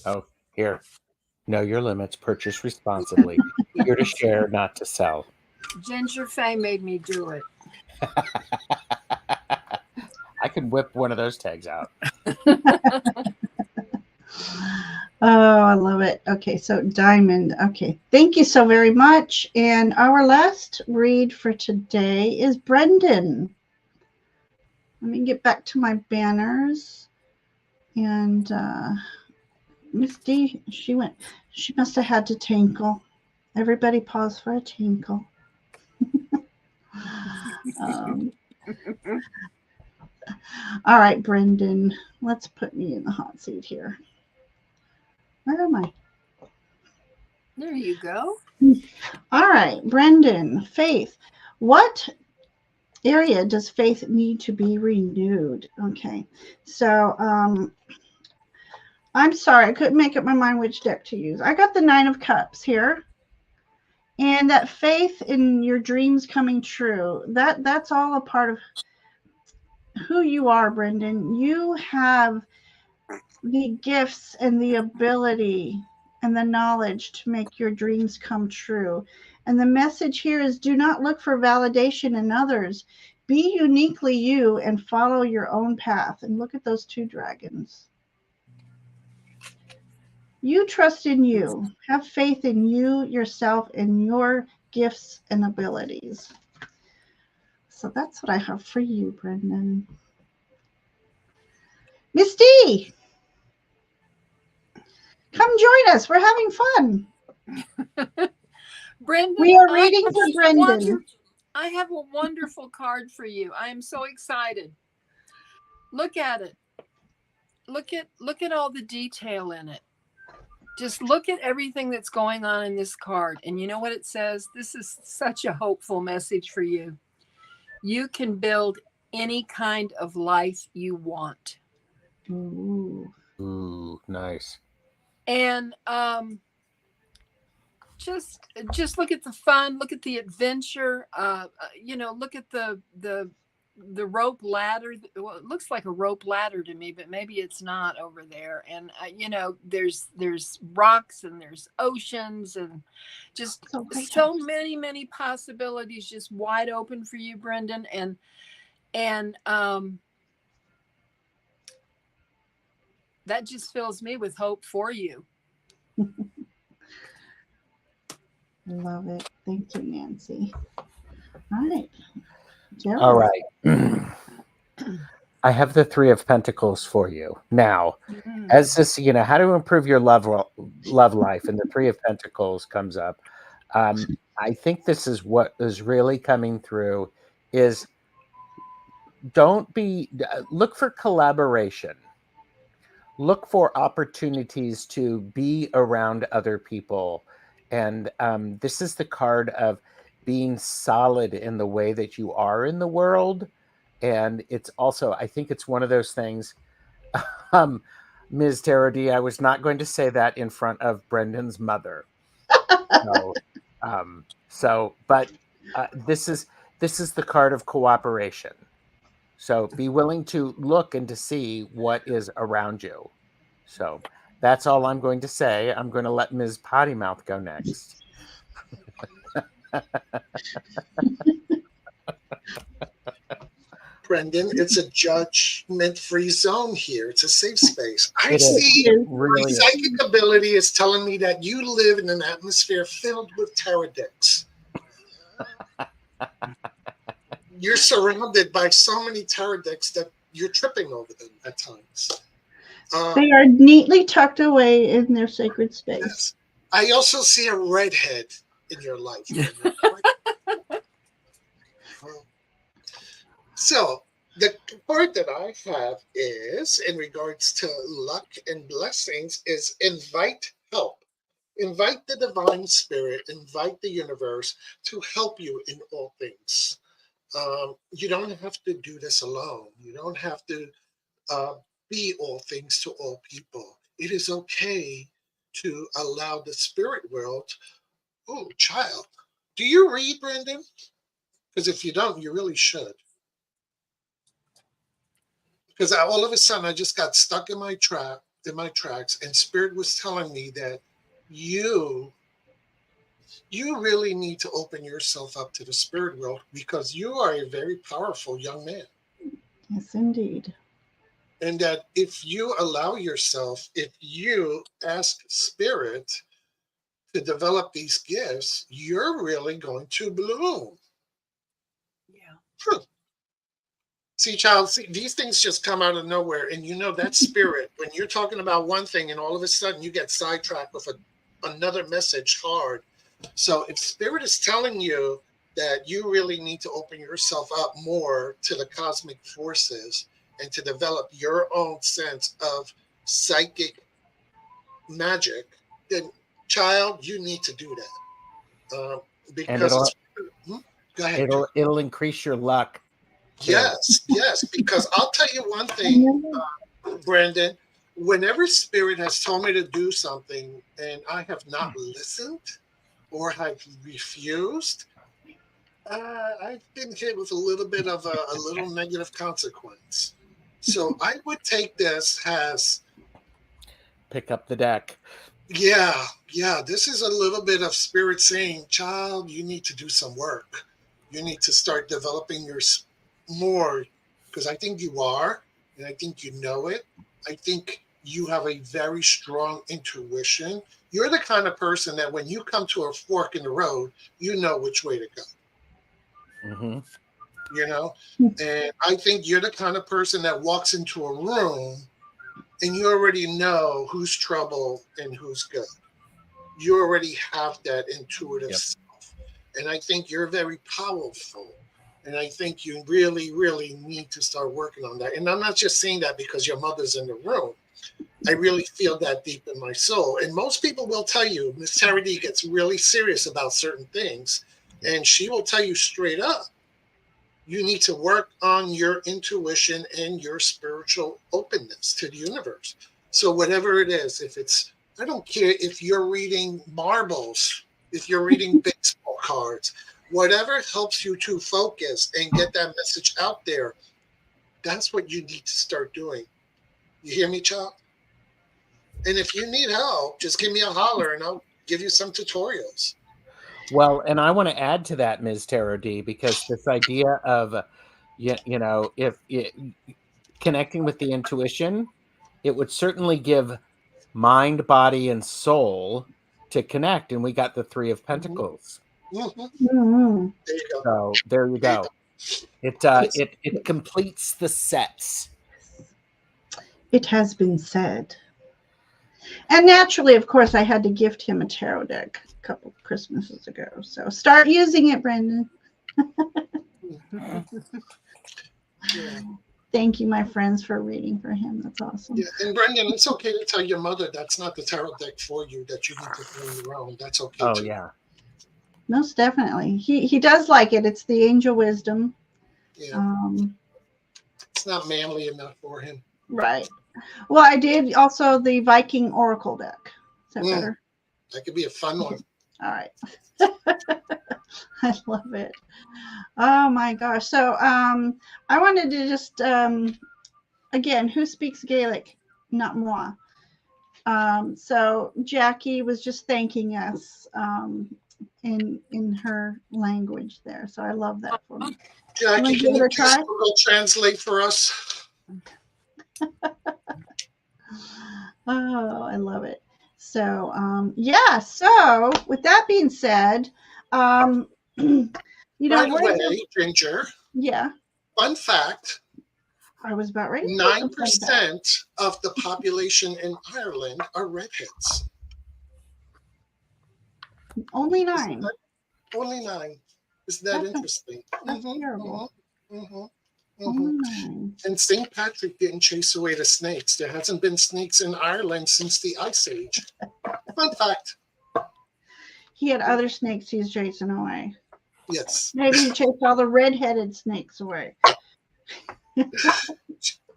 [SPEAKER 4] Oh, here. Know your limits. Purchase responsibly. Here to share, not to sell.
[SPEAKER 1] Ginger Fay made me do it.
[SPEAKER 4] I could whip one of those tags out.
[SPEAKER 2] Oh, I love it. Okay, so Diamond. Okay, thank you so very much. And our last read for today is Brendan. Let me get back to my banners. And Miss D, she must have had to tinkle. Everybody pause for a tinkle. All right, Brendan, let's put me in the hot seat here. Where am I?
[SPEAKER 1] There you go.
[SPEAKER 2] All right, Brendan, Faith. What area does Faith need to be renewed? Okay, so I'm sorry, I couldn't make up my mind which deck to use. I got the 9 of Cups here. And that faith in your dreams coming true, that's all a part of who you are, Brendan. You have the gifts and the ability and the knowledge to make your dreams come true. And the message here is do not look for validation in others. Be uniquely you and follow your own path. And look at those 2 dragons. You trust in you. Have faith in you, yourself, and your gifts and abilities. So that's what I have for you, Brendan. Miss D, come join us. We're having fun.
[SPEAKER 1] Brendan,
[SPEAKER 2] We are reading for Brendan.
[SPEAKER 1] I have a wonderful card for you. I am so excited. Look at it. Look at all the detail in it. Just look at everything that's going on in this card. And you know what it says? This is such a hopeful message for you. You can build any kind of life you want.
[SPEAKER 2] Ooh.
[SPEAKER 4] Ooh, nice.
[SPEAKER 1] And just look at the fun, look at the adventure. Look at the rope ladder. Well, it looks like a rope ladder to me, but maybe it's not over there. And there's rocks and there's oceans and just so many possibilities just wide open for you, Brendan. And that just fills me with hope for you.
[SPEAKER 2] Love it. Thank you, Nancy. All right. Gerald.
[SPEAKER 4] All right. I have the 3 of Pentacles for you. Now, as this, how to improve your love life, and the 3 of Pentacles comes up. I think this is what is really coming through is look for collaboration. Look for opportunities to be around other people. And this is the card of being solid in the way that you are in the world. And it's also, I think it's one of those things, Ms. Tarot D, I was not going to say that in front of Brendan's mother. So But this is the card of cooperation. So be willing to look and to see what is around you. So that's all I'm going to say. I'm going to let Ms. Potty Mouth go next.
[SPEAKER 3] Brendan, it's a judgment-free zone here. It's a safe space. I
[SPEAKER 4] It is.
[SPEAKER 3] see
[SPEAKER 2] It
[SPEAKER 3] my
[SPEAKER 4] Really is.
[SPEAKER 3] psychic ability is telling me that you live in an atmosphere filled with tarot decks. You're surrounded by so many tarot decks that you're tripping over them at times.
[SPEAKER 2] They are neatly tucked away in their sacred space.
[SPEAKER 3] Yes. I also see a redhead in your life. So the part that I have is in regards to luck and blessings is invite help. Invite the divine spirit, invite the universe to help you in all things. You don't have to do this alone. You don't have to be all things to all people. It is okay to allow the spirit world. Oh, child, do you read, Brendan? Because if you don't, you really should. Because all of a sudden, I just got stuck in my tracks, and spirit was telling me that you really need to open yourself up to the spirit world because you are a very powerful young man.
[SPEAKER 2] Yes, indeed.
[SPEAKER 3] And that if you allow yourself, if you ask spirit to develop these gifts, you're really going to bloom.
[SPEAKER 1] Yeah.
[SPEAKER 3] See, child, these things just come out of nowhere. And you know that spirit, when you're talking about one thing and all of a sudden you get sidetracked with another message hard. So if spirit is telling you that you really need to open yourself up more to the cosmic forces and to develop your own sense of psychic magic, then child, you need to do that. Because go ahead.
[SPEAKER 4] It'll increase your luck.
[SPEAKER 3] Yes, because I'll tell you one thing, Brandon, whenever spirit has told me to do something and I have not listened or have refused, I've been hit with a little bit of a little negative consequence. So I would take this as
[SPEAKER 4] pick up the deck.
[SPEAKER 3] Yeah, this is a little bit of spirit saying, child, you need to do some work. You need to start developing your more, because I think you are, and I think you know it. I think you have a very strong intuition. You're the kind of person that when you come to a fork in the road, you know which way to go.
[SPEAKER 4] Mm-hmm.
[SPEAKER 3] You know? And I think you're the kind of person that walks into a room and you already know who's trouble and who's good. You already have that intuitive self. And I think you're very powerful. And I think you really, really need to start working on that. And I'm not just saying that because your mother's in the room. I really feel that deep in my soul. And most people will tell you, Miss Tara D gets really serious about certain things. And she will tell you straight up, you need to work on your intuition and your spiritual openness to the universe. So whatever it is, if it's, I don't care if you're reading marbles, if you're reading baseball cards, whatever helps you to focus and get that message out there, that's what you need to start doing. You hear me, child? And if you need help, just give me a holler and I'll give you some tutorials.
[SPEAKER 4] Well, and I want to add to that, Ms. Tarot D, because this idea of, you know, if connecting with the intuition, it would certainly give mind, body, and soul to connect. And we got the Three of Pentacles.
[SPEAKER 2] Mm-hmm.
[SPEAKER 3] There you go.
[SPEAKER 4] So there you go. It completes the sets.
[SPEAKER 2] It has been said. And naturally, of course, I had to gift him a tarot deck a couple of Christmases ago. So start using it, Brendan.
[SPEAKER 3] Yeah.
[SPEAKER 2] Thank you, my friends, for reading for him. That's awesome.
[SPEAKER 3] Yeah, and Brendan, it's okay to tell your mother that's not the tarot deck for you, that you need to bring your own. That's okay.
[SPEAKER 4] Oh,
[SPEAKER 3] too.
[SPEAKER 4] yeah.
[SPEAKER 2] Most definitely. He does like it. It's the angel wisdom.
[SPEAKER 3] Yeah. It's not manly enough for him.
[SPEAKER 2] Right. Well, I did also the Viking Oracle deck. Is that better?
[SPEAKER 3] That could be a fun one.
[SPEAKER 2] All right. I love it. Oh my gosh. So I wanted to just again, who speaks Gaelic? Not moi. So Jackie was just thanking us in her language there. So I love that for me. You
[SPEAKER 3] Jackie,
[SPEAKER 2] want to
[SPEAKER 3] can
[SPEAKER 2] give it
[SPEAKER 3] you
[SPEAKER 2] a
[SPEAKER 3] please
[SPEAKER 2] try?
[SPEAKER 3] Google translate for us?
[SPEAKER 2] Oh, I love it. So yeah. So with that being said, you know,
[SPEAKER 3] By the way, Ginger,
[SPEAKER 2] yeah,
[SPEAKER 3] fun fact,
[SPEAKER 2] I was about ready to say something like that.
[SPEAKER 3] 9% of the population in Ireland are redheads.
[SPEAKER 2] Only
[SPEAKER 3] Isn't
[SPEAKER 2] 9.
[SPEAKER 3] that- Only 9. Isn't that
[SPEAKER 2] That's-
[SPEAKER 3] interesting?
[SPEAKER 2] That's terrible.
[SPEAKER 3] Mm-hmm.
[SPEAKER 2] Only 9.
[SPEAKER 3] And St. Patrick didn't chase away the snakes. There hasn't been snakes in Ireland since the Ice Age. Fun fact.
[SPEAKER 2] He had other snakes he's chasing away.
[SPEAKER 3] Yes.
[SPEAKER 2] Maybe he chased all the red-headed snakes away.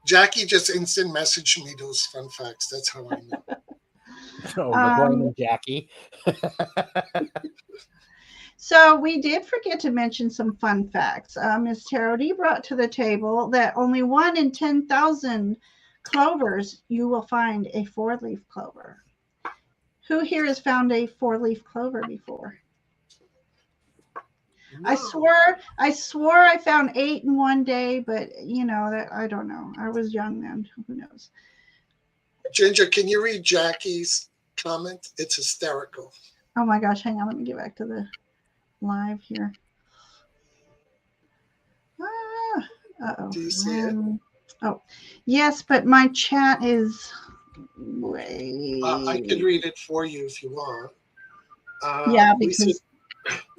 [SPEAKER 3] Jackie just instant messaged me those fun facts. That's how I know.
[SPEAKER 4] Oh, we're blaming Jackie.
[SPEAKER 2] So we did forget to mention some fun facts. Ms. Tarot D brought to the table that only 1 in 10,000 clovers you will find a 4-leaf clover. Who here has found a 4-leaf clover before?
[SPEAKER 3] No.
[SPEAKER 2] I swore I found 8 in one day, but you know that I don't know. I was young then. Who knows?
[SPEAKER 3] Ginger, can you read Jackie's comment? It's hysterical.
[SPEAKER 2] Oh my gosh, hang on, let me get back to the live here. Uh-oh.
[SPEAKER 3] Do you see it?
[SPEAKER 2] Oh, yes, but my chat is way.
[SPEAKER 3] I could read it for you if you want.
[SPEAKER 2] Yeah, because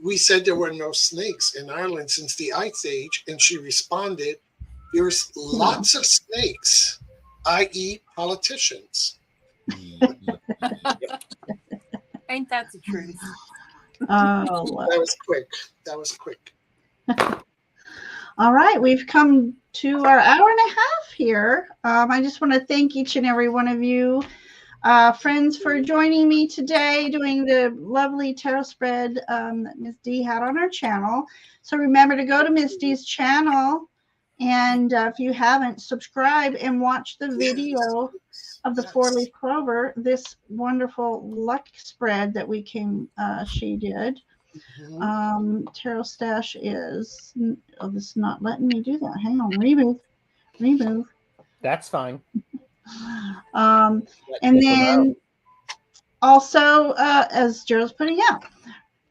[SPEAKER 3] we said there were no snakes in Ireland since the Ice Age, and she responded, "There's lots of snakes, i.e., politicians."
[SPEAKER 1] Ain't that the truth?
[SPEAKER 2] oh,
[SPEAKER 3] That was quick.
[SPEAKER 2] all right, we've come to our hour and a half here. I just want to thank each and every one of you, friends, for joining me today doing the lovely tarot spread that Ms. D had on our channel. So remember to go to Ms. D's channel, and if you haven't, subscribe and watch the video of the 4-leaf clover, this wonderful luck spread that she did. Tarot Stache is, this is not letting me do that. Hang on, remove.
[SPEAKER 4] That's fine.
[SPEAKER 2] And then also, as Gerald's putting out,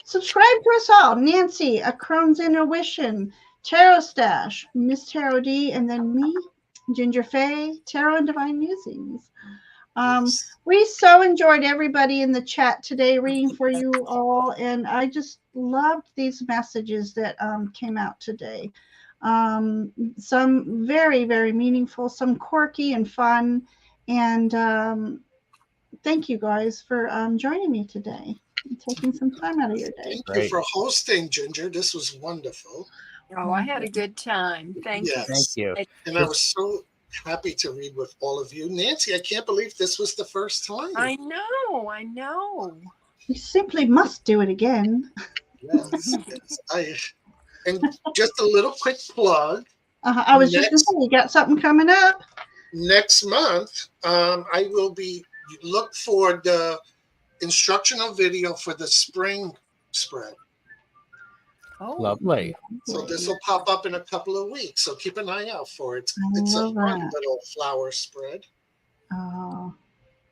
[SPEAKER 2] subscribe to us all. Nancy, A Crone's Intuition, Tarot Stache, Miss Tarot D, and then me, Ginger Faye, Tarot and Divine Musings. We so enjoyed everybody in the chat today reading for you all, and I just loved these messages that came out today. Some very, very meaningful, some quirky and fun, and thank you guys for joining me today and taking some time out of your day.
[SPEAKER 3] Thank you for hosting, Ginger. This was wonderful.
[SPEAKER 1] Oh, I had a good time. Thank you.
[SPEAKER 4] Thank you.
[SPEAKER 3] And I was so happy to read with all of you. Nancy, I can't believe this was the first time.
[SPEAKER 1] I know.
[SPEAKER 2] You simply must do it again.
[SPEAKER 3] Yes. And just a little quick plug.
[SPEAKER 2] I was just going to say, you got something coming up?
[SPEAKER 3] Next month, I will look for the instructional video for the spring spread.
[SPEAKER 1] Oh,
[SPEAKER 4] Lovely.
[SPEAKER 3] So this will pop up in a couple of weeks. So keep an eye out for it. It's a fun little flower spread.
[SPEAKER 2] Oh,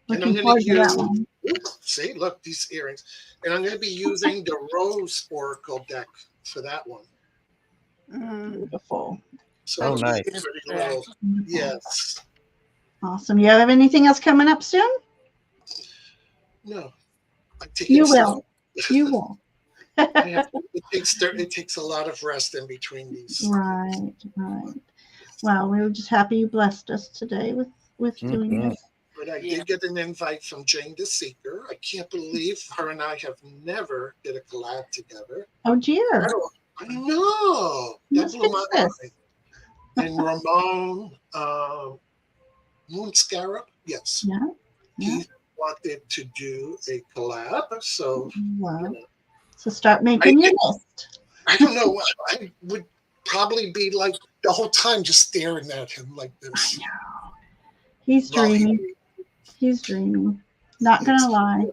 [SPEAKER 3] And I'm
[SPEAKER 2] looking
[SPEAKER 3] going
[SPEAKER 2] forward
[SPEAKER 3] to
[SPEAKER 2] to that
[SPEAKER 3] use,
[SPEAKER 2] one.
[SPEAKER 3] see, look, these earrings. And I'm going to be using the Rose Oracle deck for that one.
[SPEAKER 2] Beautiful.
[SPEAKER 3] So
[SPEAKER 4] nice.
[SPEAKER 3] pretty little, yes.
[SPEAKER 2] Awesome. You have anything else coming up soon?
[SPEAKER 3] No.
[SPEAKER 2] You will. You will.
[SPEAKER 3] It takes a lot of rest in between these.
[SPEAKER 2] Right. Well, we were just happy you blessed us today with doing this.
[SPEAKER 3] But I did get an invite from Jane the Seeker. I can't believe her and I have never did a collab together.
[SPEAKER 2] Oh, dear.
[SPEAKER 3] I know. That blew my mind. And Ramon Moon Scarab, yes.
[SPEAKER 2] Yeah.
[SPEAKER 3] wanted to do a collab. So,
[SPEAKER 2] Wow. So start making your list.
[SPEAKER 3] I don't know. I would probably be like the whole time just staring at him like this.
[SPEAKER 2] He's
[SPEAKER 3] while he-
[SPEAKER 2] dreaming. He's dreaming. Not gonna lie.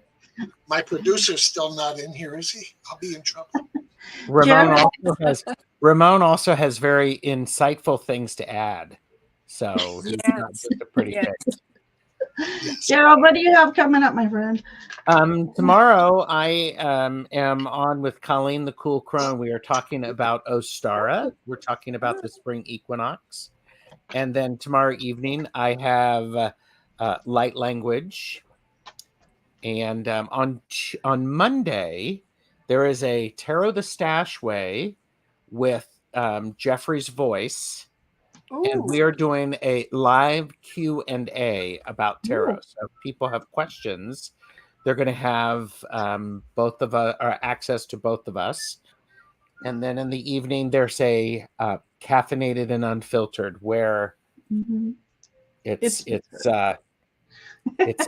[SPEAKER 3] My producer's still not in here, is he? I'll be in trouble.
[SPEAKER 4] Ramon also has very insightful things to add. So he's
[SPEAKER 1] Yes.
[SPEAKER 4] not just a pretty
[SPEAKER 1] Yes.
[SPEAKER 4] face.
[SPEAKER 3] Yes.
[SPEAKER 2] Gerald, what do you have coming up, my friend?
[SPEAKER 4] Tomorrow I am on with Colleen the Cool Crone. We are talking about Ostara. We're talking about the spring equinox. And then tomorrow evening I have light language. And on Monday there is a Tarot the Stache Way with Jeffrey's voice. And we are doing a live Q&A about tarot. So if people have questions, they're going to have both of us or access to both of us. And then in the evening, there's a caffeinated and unfiltered where it's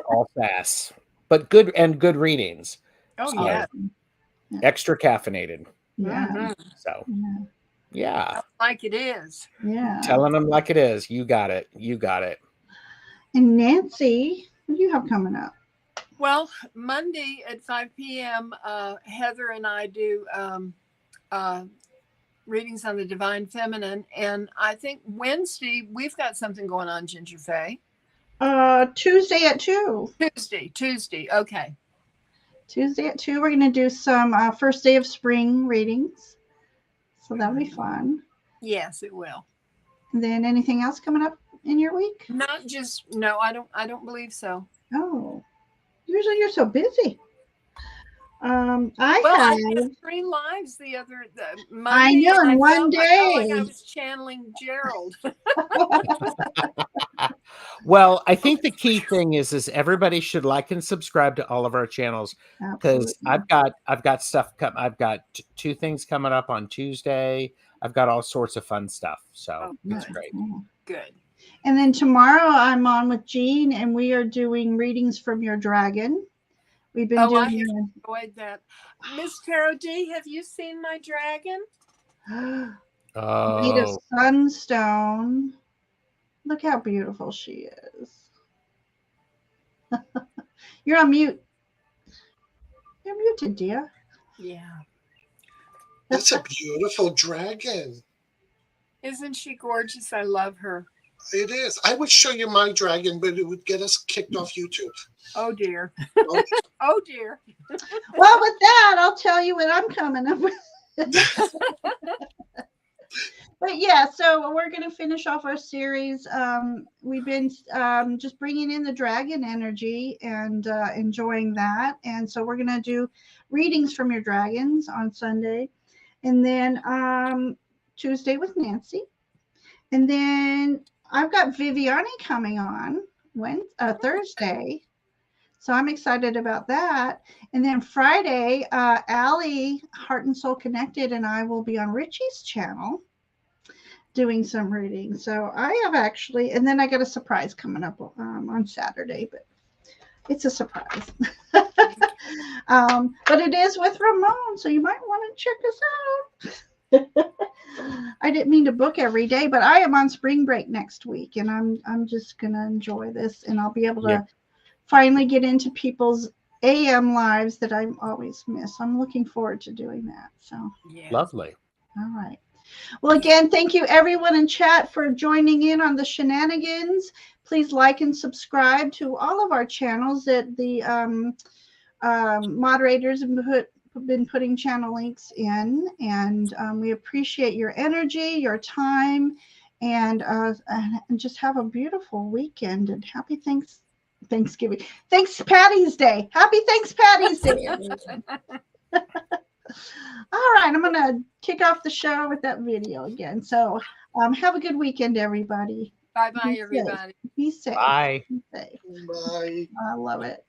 [SPEAKER 4] all sass, but good readings.
[SPEAKER 1] Oh,
[SPEAKER 4] So,
[SPEAKER 1] yeah.
[SPEAKER 4] extra caffeinated.
[SPEAKER 2] Yeah.
[SPEAKER 1] Mhm.
[SPEAKER 4] So
[SPEAKER 2] Yeah.
[SPEAKER 4] yeah,
[SPEAKER 1] Like it is.
[SPEAKER 2] Yeah.
[SPEAKER 4] telling them like it is. You got it. You got it.
[SPEAKER 2] And Nancy, what do you have coming up?
[SPEAKER 1] Well, Monday at 5 p.m., Heather and I do readings on the Divine Feminine. And I think Wednesday, we've got something going on, Ginger Faye.
[SPEAKER 2] Tuesday at 2.
[SPEAKER 1] Tuesday. Okay.
[SPEAKER 2] Tuesday at 2, we're going to do some first day of spring readings. So that'll be fun.
[SPEAKER 1] Yes, it will.
[SPEAKER 2] And then anything else coming up in your week?
[SPEAKER 1] No, I don't believe so.
[SPEAKER 2] Oh, usually you're so busy. I
[SPEAKER 1] had 3 lives the Monday.
[SPEAKER 2] I know, in one
[SPEAKER 1] I
[SPEAKER 2] day.
[SPEAKER 1] felt like I was channeling Gerald.
[SPEAKER 4] Well, I think the key thing is everybody should like and subscribe to all of our channels because I've got stuff. I've got 2 things coming up on Tuesday. I've got all sorts of fun stuff. So it's great.
[SPEAKER 1] Good.
[SPEAKER 2] And then tomorrow I'm on with Jean, and we are doing readings from your dragon. We've been doing.
[SPEAKER 1] I have enjoyed that. Miss Tarot D, have you seen my dragon?
[SPEAKER 2] Made of sunstone. Look how beautiful she is. You're on mute. You're muted, dear.
[SPEAKER 1] Yeah.
[SPEAKER 3] That's a beautiful dragon.
[SPEAKER 1] Isn't she gorgeous? I love her.
[SPEAKER 3] It is. I would show you my dragon, but it would get us kicked off YouTube.
[SPEAKER 1] Oh, dear.
[SPEAKER 3] Oh.
[SPEAKER 1] Oh, dear.
[SPEAKER 2] Well, with that, I'll tell you what I'm coming up with. But yeah, so we're going to finish off our series. We've been just bringing in the dragon energy and enjoying that. And so we're going to do readings from your dragons on Sunday. And then Tuesday with Nancy. And then I've got Viviani coming on Thursday. So I'm excited about that. And then Friday, Allie, Heart and Soul Connected, and I will be on Richie's channel doing some reading. So I have actually, and then I got a surprise coming up on Saturday, but it's a surprise. But it is with Ramon, so you might want to check us out. I didn't mean to book every day, but I am on spring break next week, and I'm just gonna enjoy this, and I'll be able to finally get into people's AM lives that I always miss. I'm looking forward to doing that. So
[SPEAKER 4] lovely.
[SPEAKER 2] All right. Well, again, thank you everyone in chat for joining in on the shenanigans. Please like and subscribe to all of our channels that the moderators have been putting channel links in, and we appreciate your energy, your time, and just have a beautiful weekend and happy Thanksgiving. Thanks Patty's Day. Happy Thanks Patty's Day. All right, I'm going to kick off the show with that video again. So have a good weekend, everybody.
[SPEAKER 1] Bye-bye, everybody.
[SPEAKER 2] Be safe.
[SPEAKER 4] Bye.
[SPEAKER 2] Be safe.
[SPEAKER 3] Bye.
[SPEAKER 2] I love it.